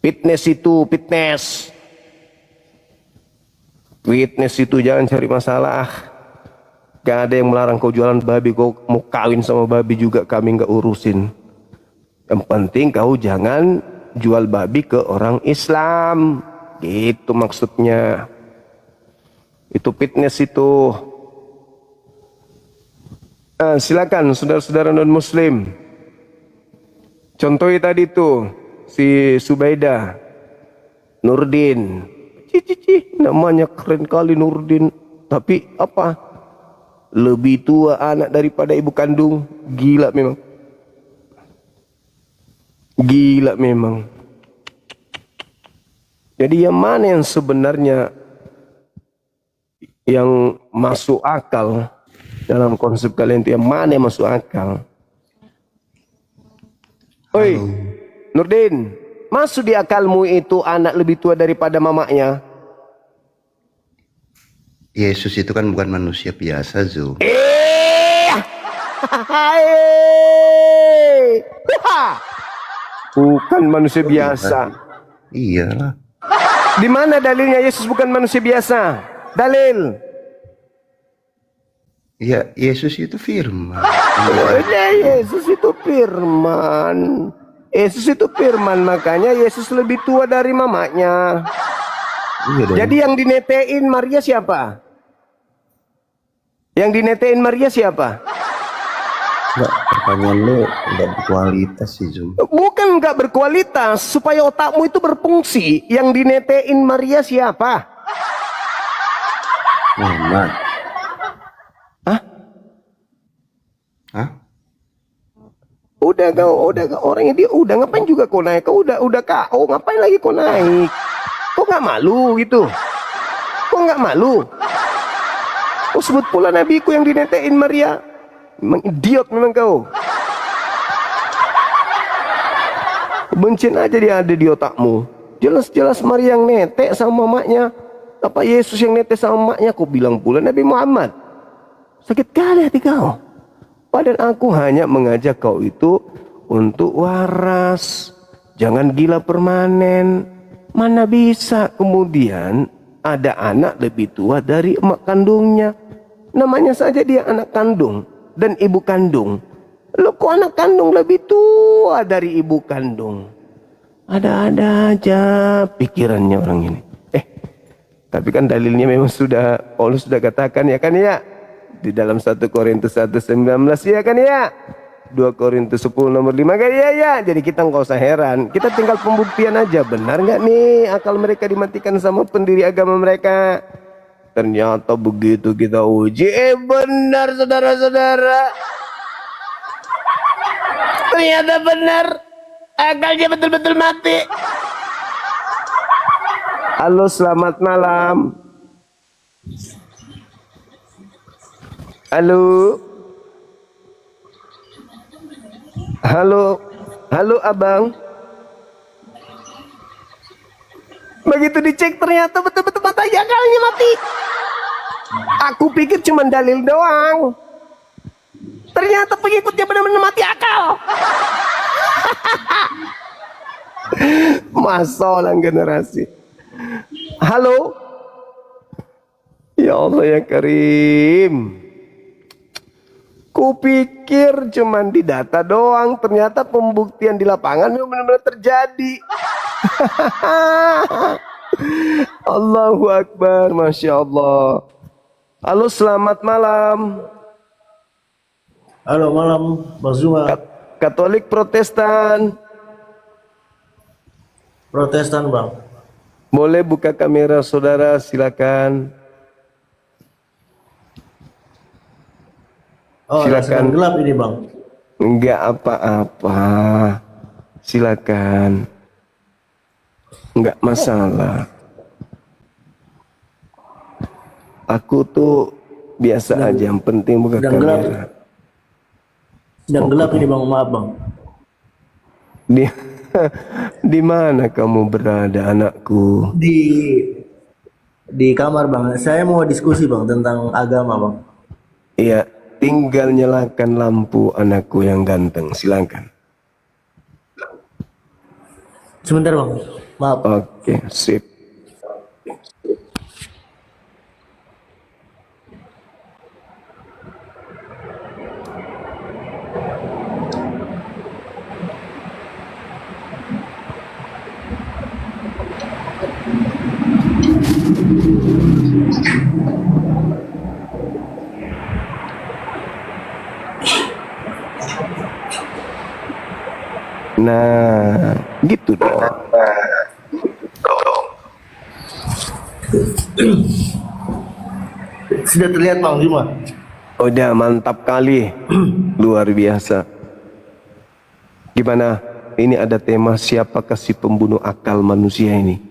Fitness itu fitness. Fitness itu jangan cari masalah. Gak ada yang melarang kau jualan babi. Kau mau kawin sama babi juga kami nggak urusin. Yang penting kau jangan jual babi ke orang Islam. Gitu maksudnya. Itu fitness itu. Silakan saudara-saudara non muslim. Contohnya tadi tuh si Subaidah Nurdin. Namanya keren kali Nurdin. Tapi apa? Lebih tua anak daripada ibu kandung. Gila memang. Gila memang. Jadi yang mana yang sebenarnya yang masuk akal dalam konsep kalian itu, yang mana yang masuk akal? Oi, Nurdin, masuk di akalmu itu anak lebih tua daripada mamanya? Yesus itu kan bukan manusia biasa, Zo. Bukan manusia biasa. Iyalah. Di mana dalilnya Yesus bukan manusia biasa? Dalil. Ya, Yesus itu firman. Yesus itu firman. Yesus itu firman, makanya Yesus lebih tua dari mamanya. Iya dong. Jadi yang dinetein Maria siapa? Yang dinetein Maria siapa? Enggak, pertanyaan lu enggak berkualitas sih, Zum. Bukan nggak berkualitas, supaya otakmu itu berfungsi. Yang dinetein Maria siapa? Muhammad. Hah? Hah? Udah orangnya dia udah, ngapain juga kau naik? Kau udah KO, ngapain lagi kau naik? Kau nggak malu gitu? Kau nggak malu? Kau sebut pula nabiku yang dinetein Maria. Memang idiot memang kau. Bencin aja dia ada di otakmu. Jelas-jelas Maria yang netek sama mamanya. Apa Yesus yang netek sama mamanya? Kau bilang pula Nabi Muhammad. Sakit kali hati kau. Padahal aku hanya mengajak kau itu untuk waras. Jangan gila permanen. Mana bisa kemudian ada anak lebih tua dari emak kandungnya. Namanya saja dia anak kandung dan ibu kandung. Lo kok anak kandung lebih tua dari ibu kandung? Ada-ada aja pikirannya orang ini. Tapi kan dalilnya memang sudah Paulus sudah katakan ya kan ya. Di dalam 1 Korintus 1:19 ya kan ya. 2 Korintus 10 nomor 5 kan? Ya. Jadi kita nggak usah heran. Kita tinggal pembuktian aja. Benar nggak nih akal mereka dimatikan sama pendiri agama mereka? Ternyata begitu kita uji. Benar saudara-saudara. Ternyata benar. Akalnya betul-betul mati. Halo, selamat malam. Halo. Halo abang. Begitu dicek ternyata betul-betul matanya akalnya mati. Aku pikir cuma dalil doang. Ternyata pengikutnya benar-benar mati akal. Masalah generasi. Halo. Ya Allah ya Karim. Kupikir cuman di data doang, ternyata pembuktian di lapangan benar-benar terjadi. Allahu Akbar, Masya Allah. Halo, selamat malam. Halo, malam, Bang Zuma. Katolik Protestan. Protestan, Bang. Boleh buka kamera saudara, silakan. Oh, Silakan. gelap ini, Bang. Enggak apa-apa. Silakan. Enggak masalah. Aku tuh biasa aja, yang penting buka sedang gelap. kamera. Sedang gelap ini, Bang. Maaf, Bang. Di mana kamu berada, anakku? Di kamar, Bang. Saya mau diskusi, Bang, tentang agama, Bang. Iya, tinggal nyalakan lampu, anakku yang ganteng. Silakan. Sebentar, Bang. Maaf. Oke, sip. Nah, gitu dong. Sudah terlihat, Bang Zuma. Udah mantap kali. Luar biasa. Gimana? Ini ada tema siapakah si pembunuh akal manusia ini?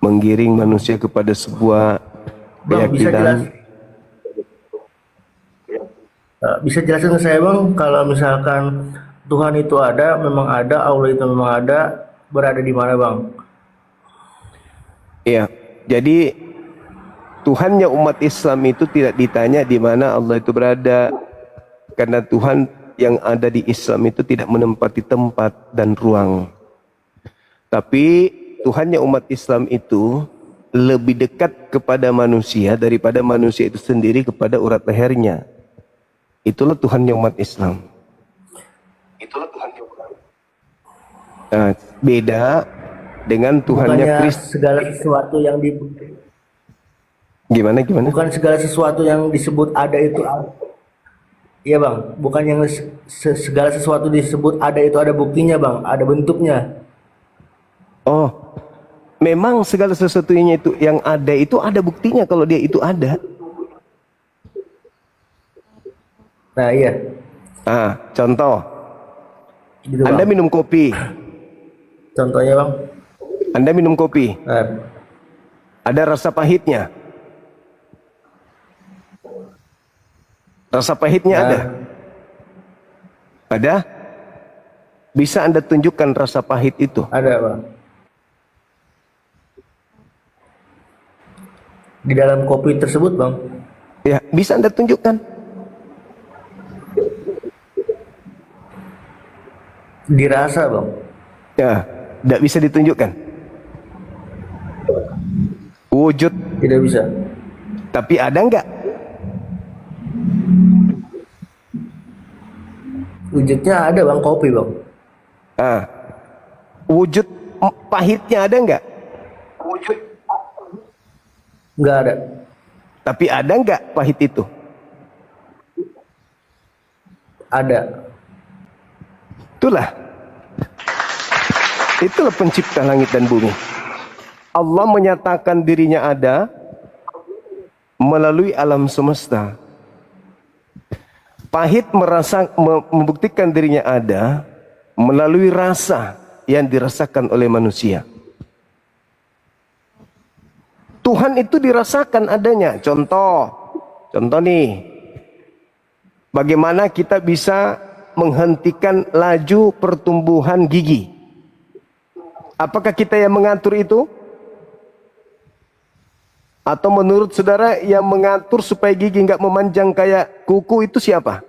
Menggiring manusia kepada sebuah Bang, keyakinan. Bisa jelaskan ke saya, Bang, kalau misalkan Tuhan itu ada, memang ada, Allah itu memang ada, berada di mana, Bang? Iya. Jadi Tuhannya umat Islam itu tidak ditanya di mana Allah itu berada, karena Tuhan yang ada di Islam itu tidak menempati tempat dan ruang. Tapi Tuhannya umat Islam itu lebih dekat kepada manusia daripada manusia itu sendiri kepada urat lehernya. Itulah Tuhannya umat Islam. Nah, beda dengan Tuhannya Kristus. Segala sesuatu yang Gimana? bukan segala sesuatu yang disebut ada itu iya, Bang, bukan yang segala sesuatu disebut ada itu ada buktinya, Bang, ada bentuknya. Oh, memang segala sesuatunya itu yang ada itu ada buktinya kalau dia itu ada. Nah, iya. Contoh, Gitu, Anda Bang. minum kopi. Contohnya, Bang. Anda minum kopi. Nah, Ada rasa pahitnya. Rasa pahitnya ada. Ada? Bisa Anda tunjukkan rasa pahit itu? ada, Bang. Di dalam kopi tersebut, Bang. Ya, bisa Anda tunjukkan. Dirasa, Bang. Ya, tidak bisa ditunjukkan. Wujud, Tidak bisa. tapi ada enggak? Wujudnya ada, Bang, kopi, Bang. Wujud pahitnya ada enggak? Nggak ada. Tapi ada enggak pahit itu? ada. Itulah pencipta langit dan bumi. Allah menyatakan dirinya ada melalui alam semesta. Pahit membuktikan dirinya ada melalui rasa yang dirasakan oleh manusia. Tuhan itu dirasakan adanya. Contoh nih, bagaimana kita bisa menghentikan laju pertumbuhan gigi? Apakah kita yang mengatur itu? Atau menurut saudara yang mengatur supaya gigi nggak memanjang kayak kuku itu siapa?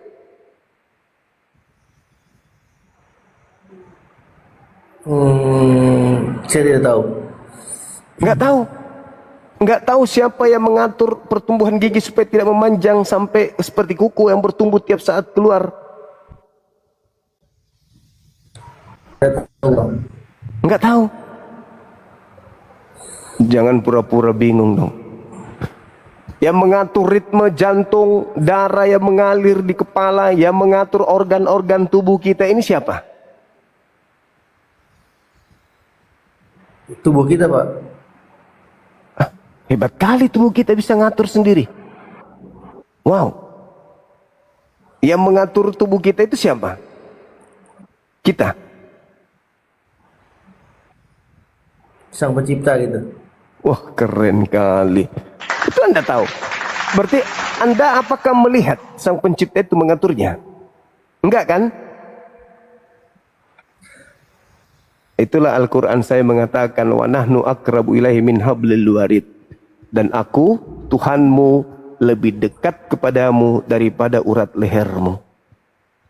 Saya tidak tahu. Nggak tahu siapa yang mengatur pertumbuhan gigi supaya tidak memanjang sampai seperti kuku yang bertumbuh tiap saat keluar. Nggak tahu. Jangan pura-pura bingung dong. Yang mengatur ritme jantung, darah yang mengalir di kepala, yang mengatur organ-organ tubuh kita ini siapa? Tubuh kita, Pak. Hebat kali tubuh kita bisa ngatur sendiri. Wow. Yang mengatur tubuh kita itu siapa? Kita. Sang pencipta gitu. Wah, keren kali. Itu Anda tahu. Berarti Anda apakah melihat sang pencipta itu mengaturnya? Enggak kan? Itulah Al-Quran saya mengatakan wa nahnu akrabu ilaihi min hablil warid. Dan aku, Tuhanmu, lebih dekat kepadamu daripada urat lehermu.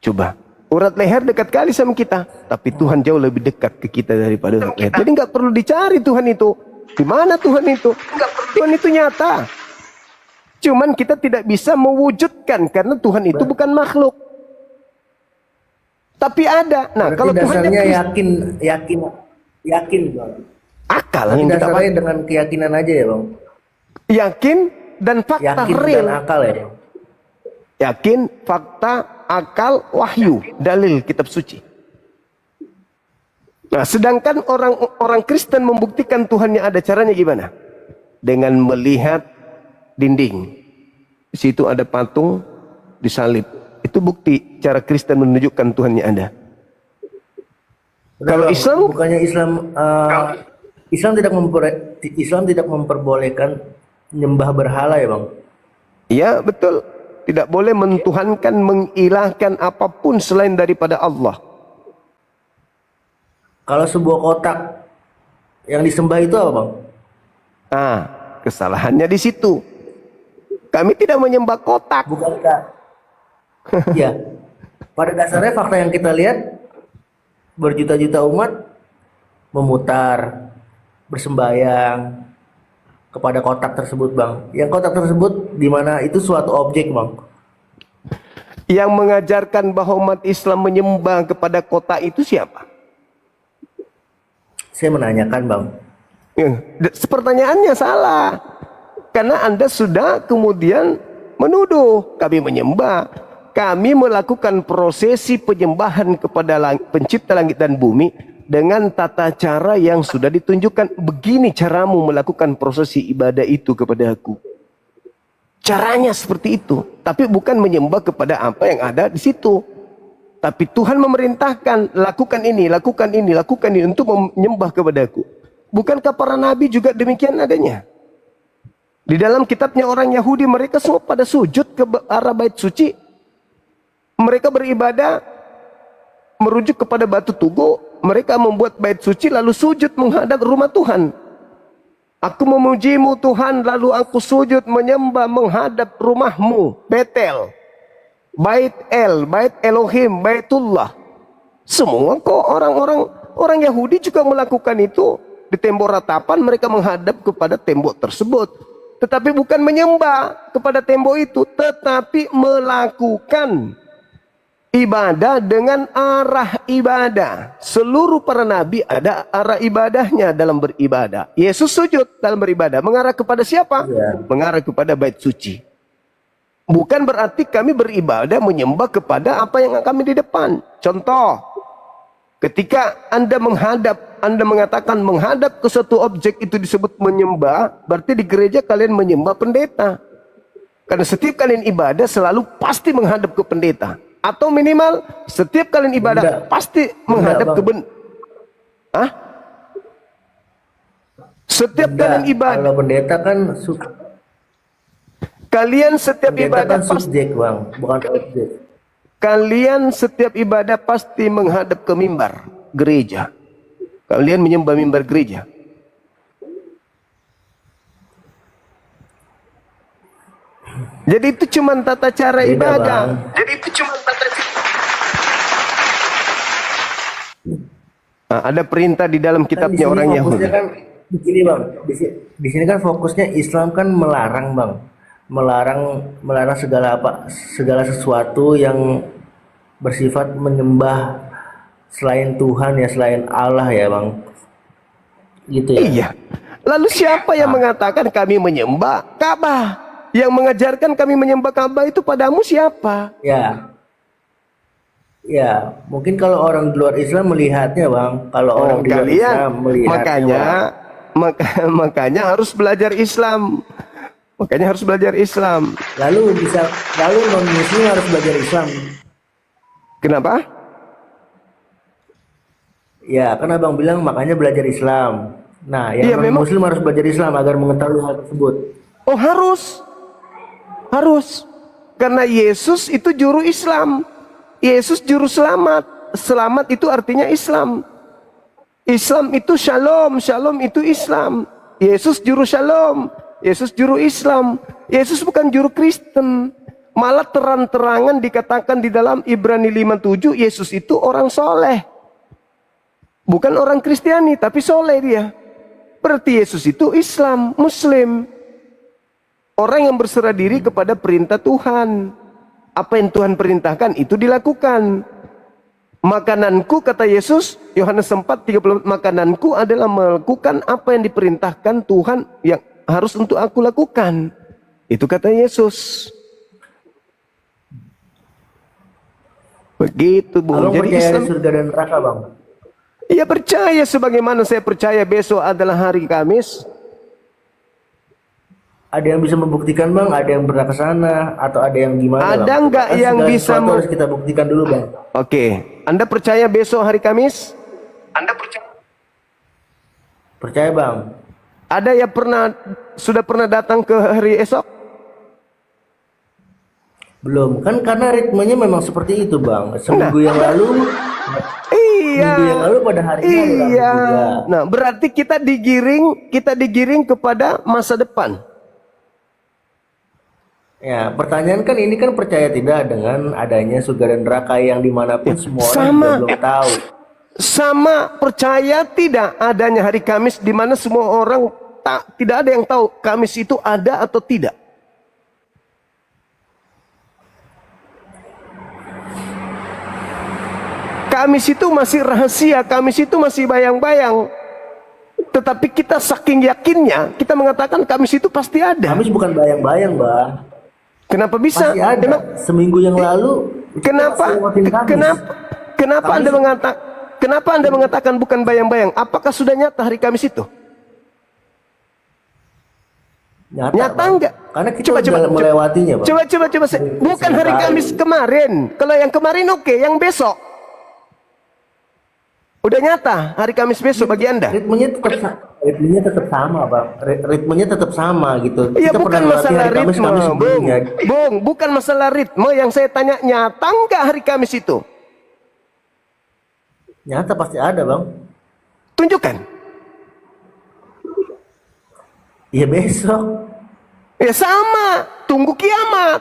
Coba, urat leher dekat kali sama kita, tapi Tuhan jauh lebih dekat ke kita daripada urat leher. Jadi nggak perlu dicari Tuhan itu. Di mana Tuhan itu? Tuhan itu nyata. Cuman kita tidak bisa mewujudkan karena Tuhan itu bukan makhluk. Tapi ada. Nah, berarti kalau dasarnya Tuhan yakin, Bang. akal Berarti yang kita dasarnya dengan keyakinan aja ya, Bang. yakin dan fakta Yakin real. dan akal ya, Bang. Yakin, fakta, akal, wahyu, dalil kitab suci. Nah, sedangkan orang Kristen membuktikan Tuhannya ada, caranya gimana? Dengan melihat dinding. Di situ ada patung disalib. Itu bukti cara Kristen menunjukkan Tuhannya ada. Kalau Bang, Islam, bukannya Islam tidak memperbolehkan menyembah berhala ya, Bang? ya betul. Tidak boleh mentuhankan, mengilahkan apapun selain daripada Allah. Kalau sebuah kotak yang disembah itu apa, Bang? Nah, kesalahannya di situ. Kami tidak menyembah kotak. Bukankah? Ya. Pada dasarnya fakta yang kita lihat, berjuta-juta umat memutar, bersembayang kepada kotak tersebut, Bang. Yang kotak tersebut di mana itu suatu objek, Bang. Yang mengajarkan bahwa umat Islam menyembah kepada kotak itu siapa? Saya menanyakan, Bang. Pertanyaannya salah. Karena Anda sudah kemudian menuduh kami menyembah. Kami melakukan prosesi penyembahan kepada pencipta langit dan bumi dengan tata cara yang sudah ditunjukkan. Begini caramu melakukan prosesi ibadah itu kepada aku. Caranya seperti itu. Tapi bukan menyembah kepada apa yang ada di situ. Tapi Tuhan memerintahkan, lakukan ini, lakukan ini, lakukan ini untuk menyembah kepadaku. Bukankah para nabi juga demikian adanya? Di dalam kitabnya orang Yahudi, mereka semua pada sujud ke arah bait suci. Mereka beribadah merujuk kepada batu tugu. Mereka membuat bait suci lalu sujud menghadap rumah Tuhan. Aku memujimu Tuhan, lalu aku sujud menyembah menghadap rumahmu, Betel. Bait Bait Elohim, Baitullah. Semua kok orang Yahudi juga melakukan itu. Di tembok ratapan mereka menghadap kepada tembok tersebut. Tetapi bukan menyembah kepada tembok itu, tetapi melakukan ibadah dengan arah ibadah. Seluruh para nabi ada arah ibadahnya dalam beribadah. Yesus sujud dalam beribadah. Mengarah kepada siapa? Mengarah kepada bait suci. Bukan berarti kami beribadah menyembah kepada apa yang kami di depan. Contoh, ketika Anda mengatakan menghadap ke suatu objek itu disebut menyembah, berarti di gereja kalian menyembah pendeta. Karena setiap kalian ibadah selalu pasti menghadap ke pendeta. Atau minimal setiap kalian ibadah pasti menghadap ke Hah? Setiap kalian ibadah. Kalau pendeta kan Kalian setiap pendeta ibadah kan pasti. subjek bang, bukan objek. Kalian setiap ibadah pasti menghadap ke mimbar gereja. Kalian menyembah mimbar gereja. Jadi itu cuma tata cara Beda, ibadah. Bang. Jadi itu cuma tata cara. Nah, ada perintah di dalam kitabnya orang Yahudi. Kan di sini bang, di sini kan fokusnya Islam kan melarang bang, melarang segala sesuatu yang bersifat menyembah selain Tuhan ya, selain Allah ya bang, gitu ya. Iya. Lalu siapa yang mengatakan kami menyembah Ka'bah? Yang mengajarkan kami menyembah Ka'bah itu padamu siapa? Ya, mungkin kalau orang di luar Islam melihatnya bang, kalau orang di luar Islam melihatnya, makanya harus belajar Islam. Makanya harus belajar Islam. lalu non Muslim harus belajar Islam. Kenapa? Ya, kan abang bilang makanya belajar Islam. Nah, yang Iya, non memang. Muslim harus belajar Islam agar mengetahui hal tersebut. Oh harus. Karena Yesus itu juru Islam. Yesus juru selamat. Selamat itu artinya Islam. Islam itu shalom. Shalom itu Islam. Yesus juru shalom. Yesus juru Islam. Yesus bukan juru Kristen. Malah terang-terangan dikatakan di dalam Ibrani 5:7, Yesus itu orang soleh. Bukan orang Kristiani, tapi soleh dia. Berarti Yesus itu Islam, Muslim. Orang yang berserah diri kepada perintah Tuhan. Apa yang Tuhan perintahkan itu dilakukan. Makananku, kata Yesus, Yohanes 4:34, makananku adalah melakukan apa yang diperintahkan Tuhan yang harus untuk aku lakukan. Itu kata Yesus. Begitu Bung. Abang Jadi percaya Islam, ada surga dan neraka bang? ya percaya sebagaimana saya percaya besok adalah hari Kamis. Ada yang bisa membuktikan bang? Ada yang pernah ke sana atau ada yang gimana? Ada bang? nggak Kan yang segala bisa sesuatu harus kita buktikan dulu bang. Oke, Anda percaya besok hari Kamis? Anda percaya? Percaya bang? Ada yang sudah pernah datang ke hari esok? Belum, kan karena ritmenya memang seperti itu bang. Seminggu yang lalu, Iya. minggu yang lalu pada hari ini ada Iya. juga. Nah, berarti kita digiring kepada masa depan. Ya, pertanyaan kan ini kan percaya tidak dengan adanya surga dan neraka yang dimanapun semua orang Sama. juga belum tahu. Sama percaya tidak adanya hari Kamis di mana semua orang tidak ada yang tahu Kamis itu ada atau tidak. Kamis itu masih rahasia, Kamis itu masih bayang-bayang. Tetapi kita saking yakinnya, kita mengatakan Kamis itu pasti ada. Kamis bukan bayang-bayang bang. Kenapa bisa? Pasti ada. Seminggu yang lalu. kita Kenapa? masih lewatin Kamis. Kenapa Anda mengatakan bukan bayang-bayang? Apakah sudah nyata hari Kamis itu? Nyata Bang. enggak? Karena kita udah melewatinya bang. Coba. Bukan hari Kamis kemarin. Kalau yang kemarin oke, yang besok. Udah nyata hari Kamis besok bagi Anda. Ritmenya tetap sama bang. Ritmenya tetap sama gitu. Iya, Kita bukan pernah melatih masalah hari Kamis ritme, sebelumnya. Bung, bukan masalah ritme. Yang saya tanya, nyata enggak hari Kamis itu? Nyata pasti ada bang. Tunjukkan. Iya besok. Ya sama, tunggu kiamat.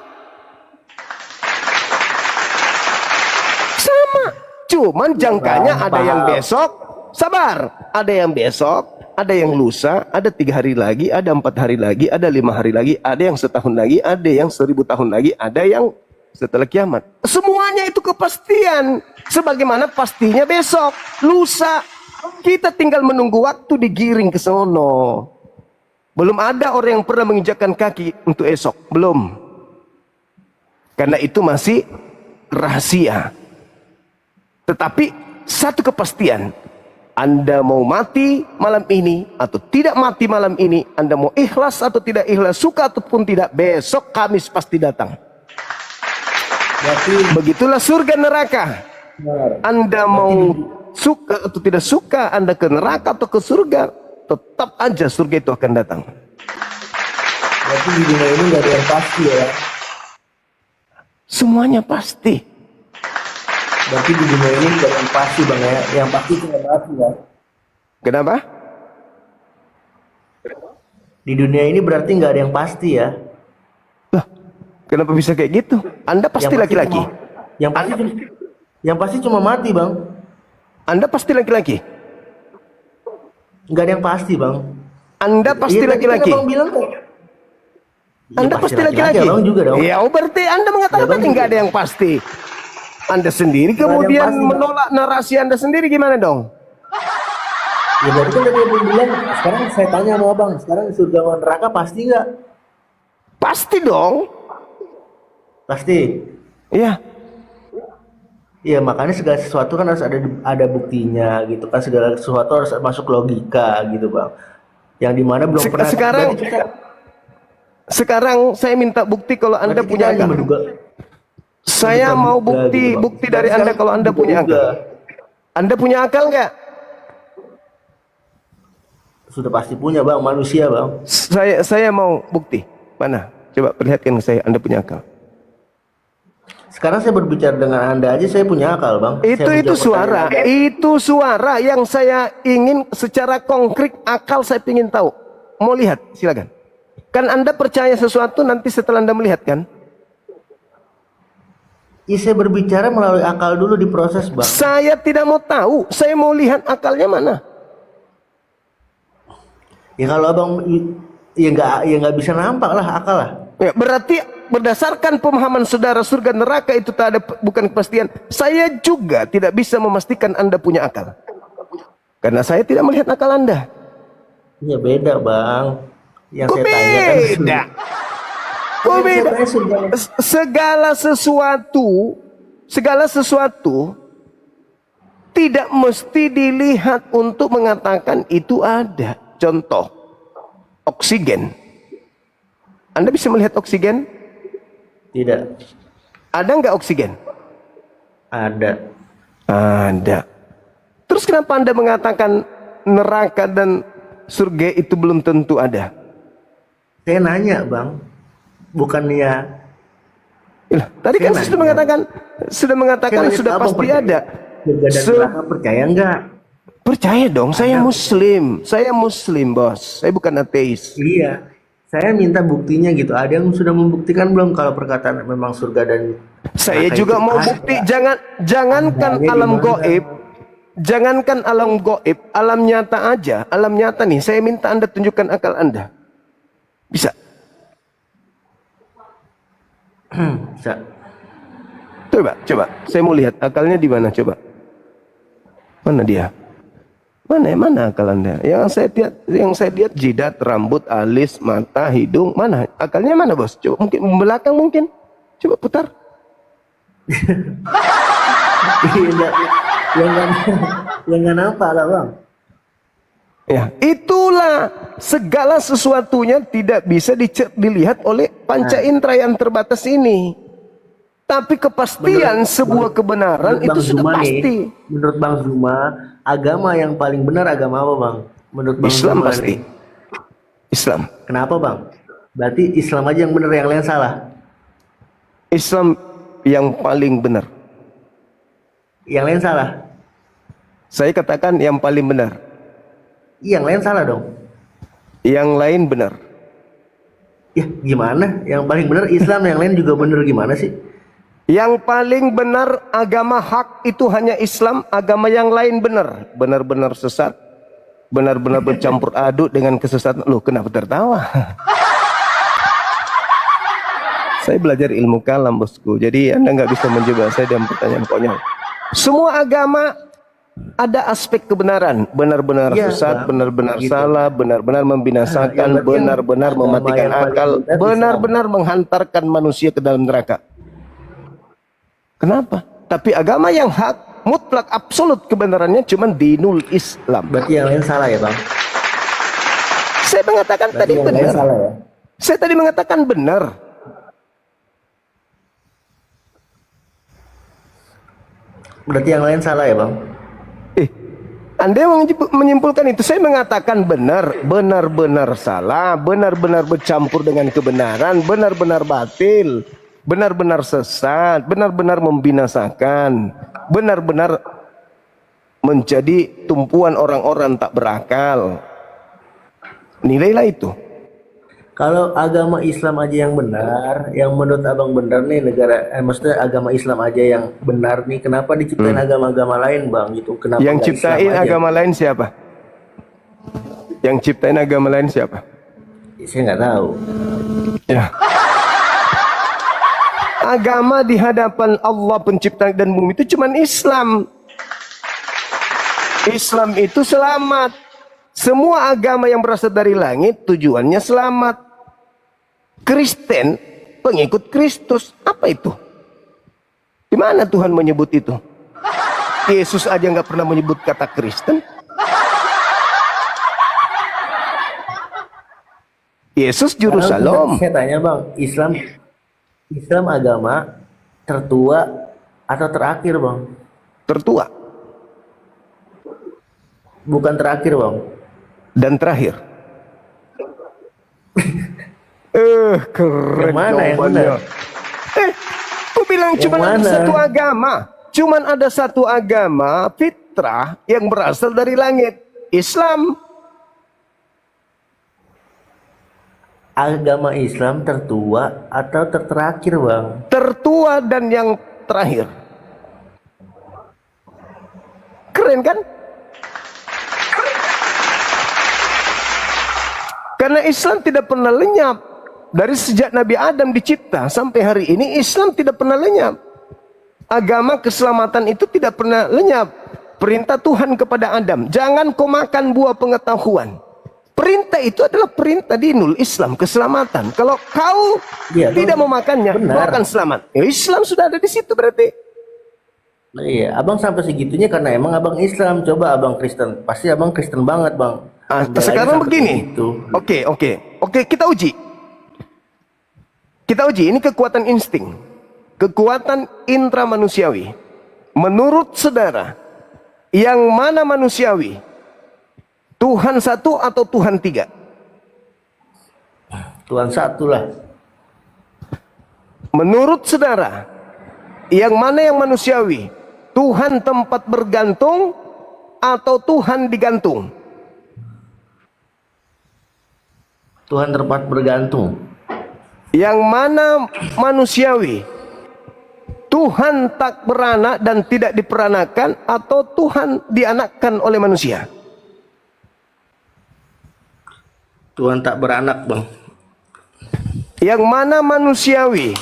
Sama, cuman jangkanya Bang, ada yang paham. besok, sabar. Ada yang besok, ada yang lusa, ada 3 hari lagi, ada 4 hari lagi, ada 5 hari lagi, ada yang setahun lagi, ada yang 1000 tahun lagi, ada yang setelah kiamat. Semuanya itu kepastian. Sebagaimana pastinya besok, lusa. Kita tinggal menunggu waktu digiring ke sono. Belum ada orang yang pernah menginjakkan kaki untuk esok. Belum. Karena itu masih rahasia. Tetapi satu kepastian, Anda mau mati malam ini atau tidak mati malam ini, Anda mau ikhlas atau tidak ikhlas, suka ataupun tidak, besok Kamis pasti datang. Begitulah surga neraka. Anda mau suka atau tidak suka, Anda ke neraka atau ke surga, tetap aja surga itu akan datang. Berarti di dunia ini nggak ada yang pasti ya. Semuanya pasti. Berarti di dunia ini nggak ada yang pasti bang ya. Yang pasti cuma mati ya. Kenapa? Di dunia ini berarti nggak ada yang pasti ya. Lah, kenapa bisa kayak gitu? Anda pasti laki-laki. Yang pasti cuma mati bang. Anda pasti laki-laki. Nggak ada yang pasti bang. Anda pasti Iya, tadi kan laki-laki. abang bilang kan. Anda Iya, pasti laki-laki. abang juga dong. Ya, berarti Anda mengatakan Ya, Bang tadi nggak ada yang pasti. Anda sendiri Nggak ada yang kemudian pasti, Bang. menolak narasi Anda sendiri, gimana dong? Ya berarti kan tadi abang bilang. Sekarang saya tanya sama abang. Sekarang surga sama neraka pasti nggak? Pasti dong. Pasti. Iya. Iya makanya segala sesuatu kan harus ada buktinya gitu kan, segala sesuatu harus masuk logika gitu bang. Yang dimana belum pernah. Sekarang saya minta bukti kalau Anda Berarti punya kita hanya akal. menduga. Saya menduga mau gitu, Bang. bukti dari Berarti Anda sekarang kalau Anda punya akal. menduga. Anda punya akal nggak? Sudah pasti punya bang, manusia bang. Saya mau bukti. Mana? Coba perlihatkan ke saya Anda punya akal. Sekarang saya berbicara dengan Anda aja saya punya akal bang. Itu suara, itu suara yang saya ingin secara konkret, akal saya ingin tahu. Mau lihat, silakan. Kan Anda percaya sesuatu nanti setelah Anda melihat kan? Iya saya berbicara melalui akal dulu diproses bang. Saya tidak mau tahu, saya mau lihat akalnya mana. Ya kalau abang ya nggak bisa nampak lah akal lah. Ya, berarti berdasarkan pemahaman saudara surga neraka itu tak ada, bukan kepastian. Saya juga tidak bisa memastikan Anda punya akal. Karena saya tidak melihat akal Anda. Ya beda bang. Yang Kok saya tanya kan beda? Kok beda? Segala sesuatu tidak mesti dilihat untuk mengatakan itu ada. Contoh, oksigen. Anda bisa melihat oksigen? Tidak. Ada nggak oksigen? Ada. Ada. Terus kenapa Anda mengatakan neraka dan surga itu belum tentu ada? Saya nanya bang, bukannya. Tadi kan sudah mengatakan sudah pasti ada. Surga dan neraka percaya nggak? Percaya dong, saya Muslim bos, saya bukan ateis. Iya, saya minta buktinya gitu. Ada yang sudah membuktikan belum kalau perkataan memang surga dan Saya neraka juga itu mau ada? bukti. Jangankan Adanya alam di mana? goib, jangankan alam goib, alam nyata aja, alam nyata nih. Saya minta Anda tunjukkan akal Anda. Bisa? Bisa. Coba. Saya mau lihat akalnya di mana, coba. Mana dia? Mana akal Anda? Yang saya lihat jidat, rambut, alis, mata, hidung. Mana? Akalnya mana, bos? Coba mungkin belakang mungkin. Coba putar. yang nggak nampak lah bang. Ya, itulah segala sesuatunya tidak bisa dilihat oleh panca indera yang terbatas ini. Tapi kepastian sebuah kebenaran Menurut itu Bang sudah Zuma pasti. nih, menurut Bang Zuma, agama yang paling benar agama apa bang? Menurut Bang Islam Zuma pasti. nih. Islam. Kenapa bang? Berarti Islam aja yang benar, yang lain salah. Islam yang paling benar. Yang lain salah. Saya katakan yang paling benar. Yang lain salah dong. Yang lain benar. Ya gimana? Yang paling benar Islam, yang lain juga benar gimana sih? Yang paling benar agama hak itu hanya Islam, agama yang lain benar. Benar-benar sesat. Benar-benar bercampur aduk dengan kesesatan. Loh, kenapa tertawa? Saya belajar ilmu kalam, bosku. Jadi Anda nggak bisa menjebak saya dengan pertanyaan konyol. Semua agama ada aspek kebenaran. Benar-benar Iya, sesat, Bang. benar-benar Gitu. salah, benar-benar membinasakan, berarti benar-benar agama mematikan yang paling akal, benar Islam. benar-benar menghantarkan manusia ke dalam neraka. Kenapa? Tapi agama yang hak, mutlak, absolut kebenarannya cuma dinul Islam. Berarti yang lain salah ya bang? Saya mengatakan Berarti tadi yang lain benar. salah ya? Saya tadi mengatakan benar. Berarti yang lain salah ya bang? Anda yang menyimpulkan itu, saya mengatakan benar, benar-benar salah, benar-benar bercampur dengan kebenaran, benar-benar batil, benar-benar sesat, benar-benar membinasakan, benar-benar menjadi tumpuan orang-orang tak berakal. Nilailah itu. Kalau agama Islam aja yang benar, yang menurut abang benar nih maksudnya agama Islam aja yang benar nih, kenapa diciptain agama-agama lain bang? Gitu. Kenapa Yang nggak ciptain Islam aja? agama lain siapa? Yang ciptain agama lain siapa? Saya nggak tahu. Ya. Agama di hadapan Allah pencipta dan bumi itu cuma Islam. Islam itu selamat. Semua agama yang berasal dari langit tujuannya selamat. Kristen, pengikut Kristus, apa itu? Di mana Tuhan menyebut itu? Yesus aja nggak pernah menyebut kata Kristen. Yesus juru salom. Saya tanya bang, Islam agama tertua atau terakhir bang? Tertua Bukan terakhir bang. dan terakhir. Keren Yang mana yang jawabannya. benar? Aku bilang Yang cuma ada mana? satu agama. Cuman ada satu agama fitrah yang berasal dari langit. Islam. Agama Islam tertua atau terakhir bang? Tertua dan yang terakhir. Keren kan? Karena Islam tidak pernah lenyap. Dari sejak Nabi Adam dicipta sampai hari ini, Islam tidak pernah lenyap. Agama keselamatan itu tidak pernah lenyap. Perintah Tuhan kepada Adam, jangan kau makan buah pengetahuan. Perintah itu adalah perintah dinul Islam, keselamatan. Kalau kau tidak memakannya, kau akan selamat. Ya, Islam sudah ada di situ berarti. Nah, iya, abang sampai segitunya karena emang abang Islam. Coba abang Kristen, pasti abang Kristen banget bang. Sekarang begini. Oke, kita uji. Kita uji, ini kekuatan insting. Kekuatan intramanusiawi. Menurut saudara, yang mana manusiawi? Tuhan satu atau Tuhan tiga? Tuhan satu lah. Menurut saudara, yang mana yang manusiawi? Tuhan tempat bergantung atau Tuhan digantung? Tuhan tempat bergantung. Yang mana manusiawi? Tuhan tak beranak dan tidak diperanakan atau Tuhan dianakkan oleh manusia? Tuhan tak beranak bang. Yang mana manusiawi?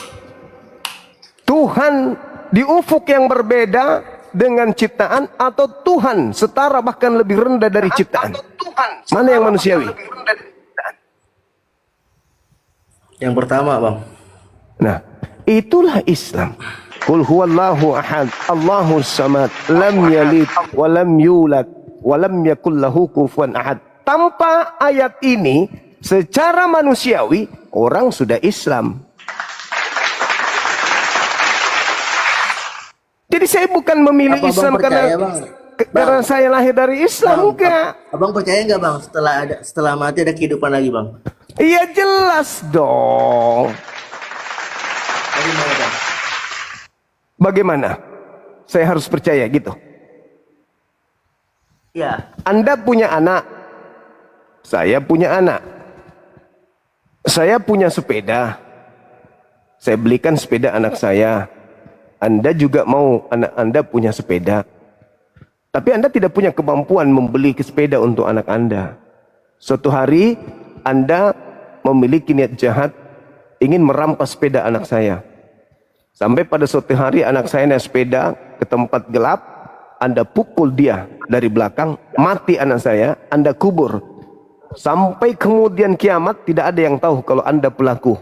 Tuhan di ufuk yang berbeda dengan ciptaan atau Tuhan setara bahkan lebih rendah dari ciptaan? Mana yang manusiawi? Yang pertama bang. Nah, itulah Islam. Qul huwallahu ahad, Allahus samad, lam yalid wa lam yulad wa lam yakul lahu kufuwan ahad. Tanpa ayat ini, secara manusiawi orang sudah Islam. Jadi saya bukan memilih Apa Islam abang percaya, karena saya lahir dari Islam, enggak. Abang percaya nggak bang setelah mati ada kehidupan lagi bang? Iya jelas dong. Bagaimana bang? Bagaimana? Saya harus percaya gitu. Ya. Anda punya anak. Saya punya anak. Saya punya sepeda. Saya belikan sepeda anak saya. Anda juga mau anak Anda punya sepeda. Tapi Anda tidak punya kemampuan membeli sepeda untuk anak Anda. Suatu hari Anda memiliki niat jahat ingin merampas sepeda anak saya. Sampai pada suatu hari anak saya naik sepeda ke tempat gelap, Anda pukul dia dari belakang, mati anak saya, Anda kubur. Sampai kemudian kiamat tidak ada yang tahu kalau Anda pelaku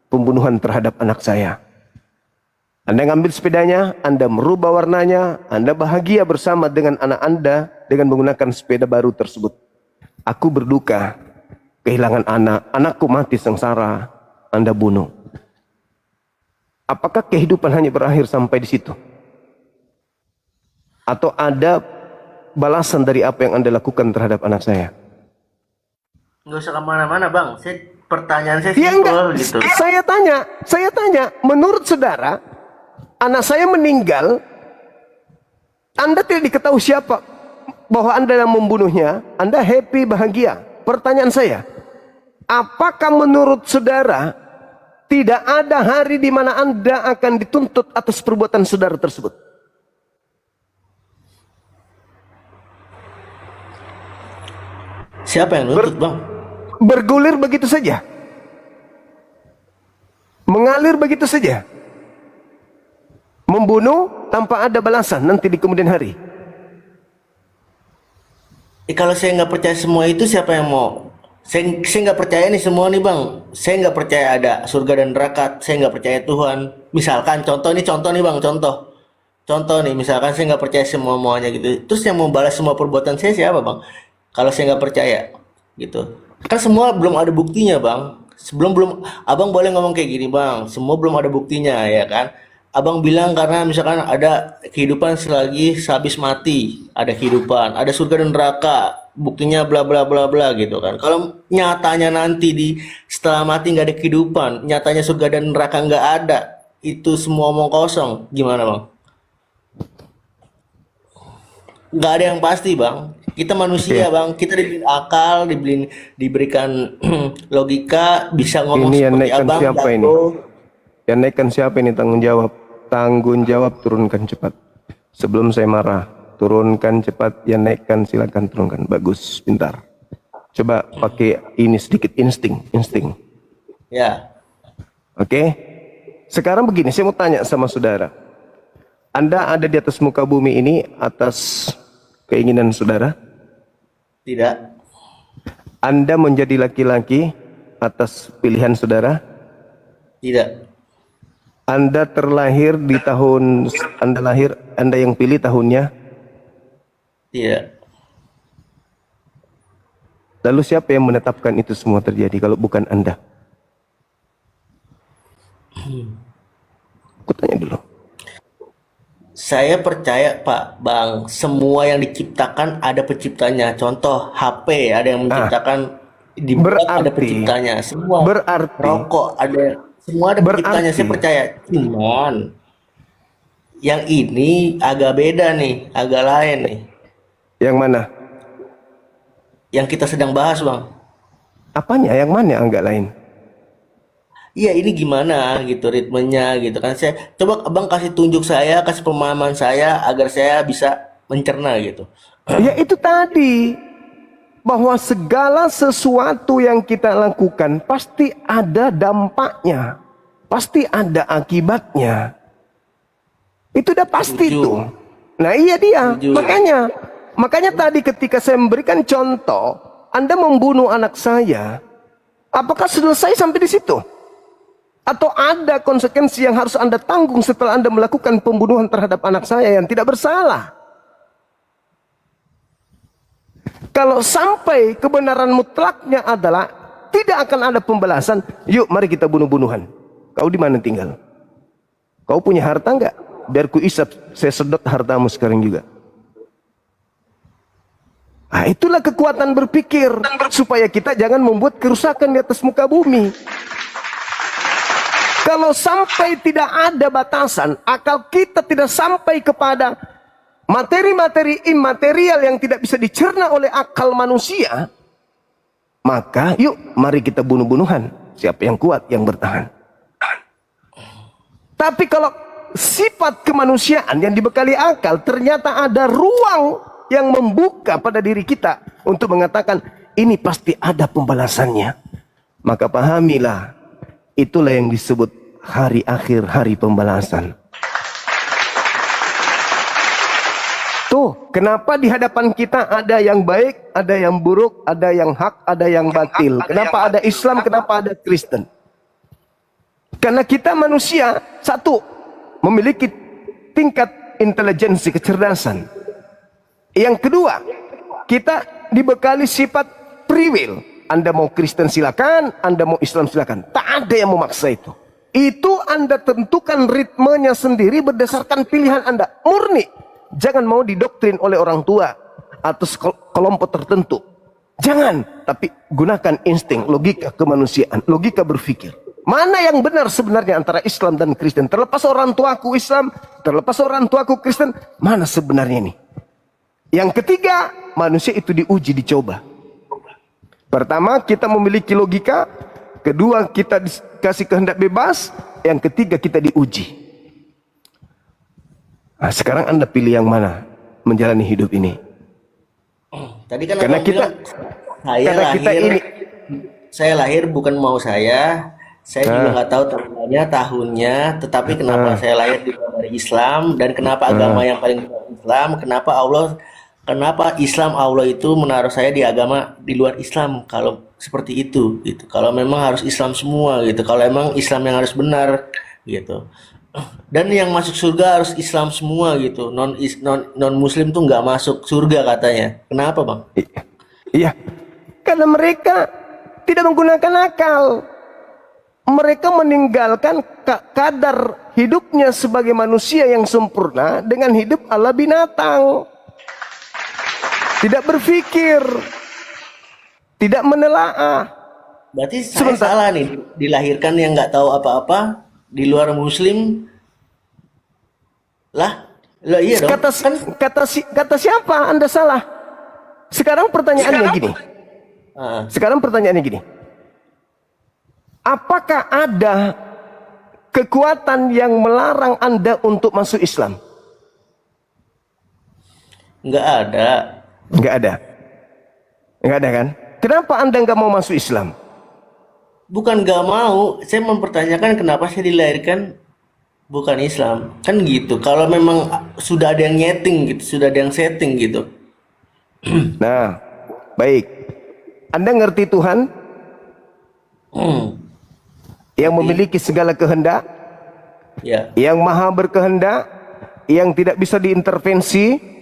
pembunuhan terhadap anak saya. Anda ngambil sepedanya, Anda merubah warnanya, Anda bahagia bersama dengan anak Anda dengan menggunakan sepeda baru tersebut. Aku berduka, kehilangan anak, anakku mati sengsara, Anda bunuh. Apakah kehidupan hanya berakhir sampai di situ? Atau ada balasan dari apa yang Anda lakukan terhadap anak saya? Nggak usah kemana-mana bang. Pertanyaan saya Ya simpel enggak, gitu. saya tanya, menurut saudara, anak saya meninggal, Anda tidak diketahui siapa bahwa Anda yang membunuhnya, Anda happy, bahagia. Pertanyaan saya, apakah menurut saudara tidak ada hari di mana Anda akan dituntut atas perbuatan saudara tersebut? Siapa yang nuntut bang? Bergulir begitu saja, mengalir begitu saja, membunuh tanpa ada balasan nanti di kemudian hari. Kalau saya nggak percaya semua itu, siapa yang mau? Saya nggak percaya nih semua nih bang. Saya nggak percaya ada surga dan neraka. Saya nggak percaya Tuhan. Misalkan contoh nih bang, contoh nih, misalkan saya nggak percaya semuanya gitu. Terus yang mau balas semua perbuatan saya siapa bang? Kalau saya nggak percaya gitu. Kan semua belum ada buktinya bang. Belum abang boleh ngomong kayak gini bang. Semua belum ada buktinya ya kan. Abang bilang karena misalkan ada kehidupan selagi sehabis mati, ada kehidupan, ada surga dan neraka, buktinya bla bla bla bla gitu kan. Kalau nyatanya nanti setelah mati nggak ada kehidupan, nyatanya surga dan neraka nggak ada, itu semua omong kosong, gimana bang? Nggak ada yang pasti bang. Kita manusia bang, kita diberi akal, diberikan logika, bisa ngomong Ini yang seperti naikkan abang. siapa ini? Yang naikkan siapa ini? Tanggung jawab. Tanggung jawab, turunkan cepat. Sebelum saya marah, turunkan cepat. Yang naikkan silakan turunkan. Bagus, pintar. Coba pakai ini sedikit insting. Ya. Oke? Sekarang begini, saya mau tanya sama saudara. Anda ada di atas muka bumi ini atas keinginan saudara? Tidak. Anda menjadi laki-laki atas pilihan saudara? Tidak. Anda terlahir di tahun Anda yang pilih tahunnya? Tidak. Lalu siapa yang menetapkan itu semua terjadi kalau bukan Anda? Aku tanya dulu. Saya percaya Pak Bang, semua yang diciptakan ada penciptanya. Contoh HP ada yang menciptakan, dibuat ada penciptanya. Semua berarti rokok semua ada penciptanya. Saya percaya. Cuman yang ini agak beda nih, agak lain nih. Yang mana? Yang kita sedang bahas Bang. Apanya? Yang mana yang agak lain? Iya ini gimana gitu ritmenya gitu kan. Saya coba abang kasih tunjuk saya, kasih pemahaman saya agar saya bisa mencerna gitu. Ya itu tadi, bahwa segala sesuatu yang kita lakukan pasti ada dampaknya, pasti ada akibatnya. Itu udah pasti tuh. Nah iya dia. Makanya tadi ketika saya memberikan contoh, Anda membunuh anak saya, apakah selesai sampai di situ? Atau ada konsekuensi yang harus Anda tanggung setelah Anda melakukan pembunuhan terhadap anak saya yang tidak bersalah? Kalau sampai kebenaran mutlaknya adalah tidak akan ada pembalasan, yuk mari kita bunuh-bunuhan. Kau di mana tinggal? Kau punya harta enggak? Biar ku isap, saya sedot hartamu sekarang juga. Nah, itulah kekuatan berpikir supaya kita jangan membuat kerusakan di atas muka bumi. Kalau sampai tidak ada batasan, akal kita tidak sampai kepada materi-materi imaterial yang tidak bisa dicerna oleh akal manusia, maka yuk mari kita bunuh-bunuhan. Siapa yang kuat, yang bertahan. Tapi kalau sifat kemanusiaan yang dibekali akal, ternyata ada ruang yang membuka pada diri kita untuk mengatakan ini pasti ada pembalasannya. Maka pahamilah, itulah yang disebut hari akhir, hari pembalasan. Tuh, kenapa di hadapan kita ada yang baik, ada yang buruk, ada yang hak, ada yang batil. Kenapa ada Islam, kenapa ada Kristen? Karena kita manusia, satu, memiliki tingkat intelijensi kecerdasan. Yang kedua, kita dibekali sifat free will. Anda mau Kristen silakan, Anda mau Islam silakan. Tak ada yang memaksa itu. Itu Anda tentukan ritmenya sendiri berdasarkan pilihan Anda. Murni. Jangan mau didoktrin oleh orang tua atau kelompok tertentu. Jangan. Tapi gunakan insting, logika kemanusiaan, logika berpikir. Mana yang benar sebenarnya antara Islam dan Kristen? Terlepas orang tuaku Islam, terlepas orang tuaku Kristen, mana sebenarnya ini? Yang ketiga, manusia itu diuji, dicoba. Pertama, kita memiliki logika. Kedua, kita dikasih kehendak bebas. Yang ketiga, kita diuji. Nah, sekarang Anda pilih yang mana menjalani hidup ini? Tadi kan Karena abang kita, bilang, saya lahir bukan mau saya juga nggak tahu tahunnya, tetapi kenapa saya lahir di luar dari Islam, dan kenapa agama yang paling kuat Islam, kenapa Islam Allah itu menaruh saya di agama di luar Islam kalau seperti itu gitu. Kalau memang harus Islam semua gitu. Kalau emang Islam yang harus benar gitu. Dan yang masuk surga harus Islam semua gitu. Non Muslim tuh nggak masuk surga katanya. Kenapa, Bang? Iya. Karena mereka tidak menggunakan akal. Mereka meninggalkan kadar hidupnya sebagai manusia yang sempurna dengan hidup ala binatang. Tidak berpikir, tidak menelaah. Berarti saya salah nih, dilahirkan yang nggak tahu apa-apa di luar Muslim lah. Iya dong. Kata siapa Anda salah? Sekarang pertanyaannya gini. Apakah ada kekuatan yang melarang Anda untuk masuk Islam? Nggak ada. Nggak ada kan? Kenapa Anda nggak mau masuk Islam? Bukan nggak mau, saya mempertanyakan kenapa saya dilahirkan bukan Islam, kan gitu. Kalau memang sudah ada yang nyeting gitu, sudah ada yang setting gitu. Nah, baik. Anda ngerti Tuhan yang memiliki segala kehendak, ya, yang maha berkehendak, yang tidak bisa diintervensi.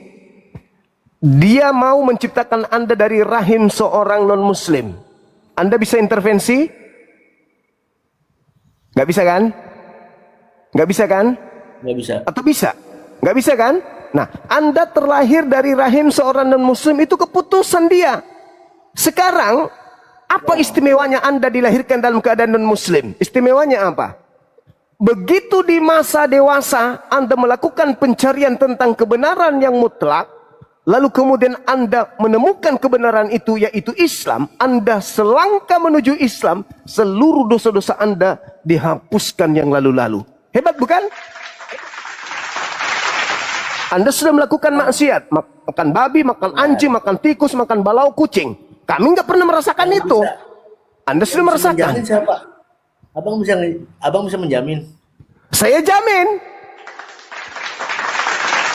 Dia mau menciptakan Anda dari rahim seorang non-Muslim. Anda bisa intervensi? Nggak bisa kan? Nggak bisa kan? nggak bisa. Atau bisa? Nggak bisa kan? Nah, Anda terlahir dari rahim seorang non-Muslim, itu keputusan dia. Sekarang, apa istimewanya Anda dilahirkan dalam keadaan non-Muslim? Istimewanya apa? Begitu di masa dewasa, Anda melakukan pencarian tentang kebenaran yang mutlak, lalu kemudian Anda menemukan kebenaran itu, yaitu Islam. Anda selangkah menuju Islam, seluruh dosa-dosa Anda dihapuskan yang lalu-lalu. Hebat bukan? Anda sudah melakukan maksiat, makan babi, makan anjing, makan tikus, makan balau, kucing. Kami nggak pernah merasakan itu. Anda sudah merasakan. Menjamin siapa? Abang bisa menjamin? Saya jamin.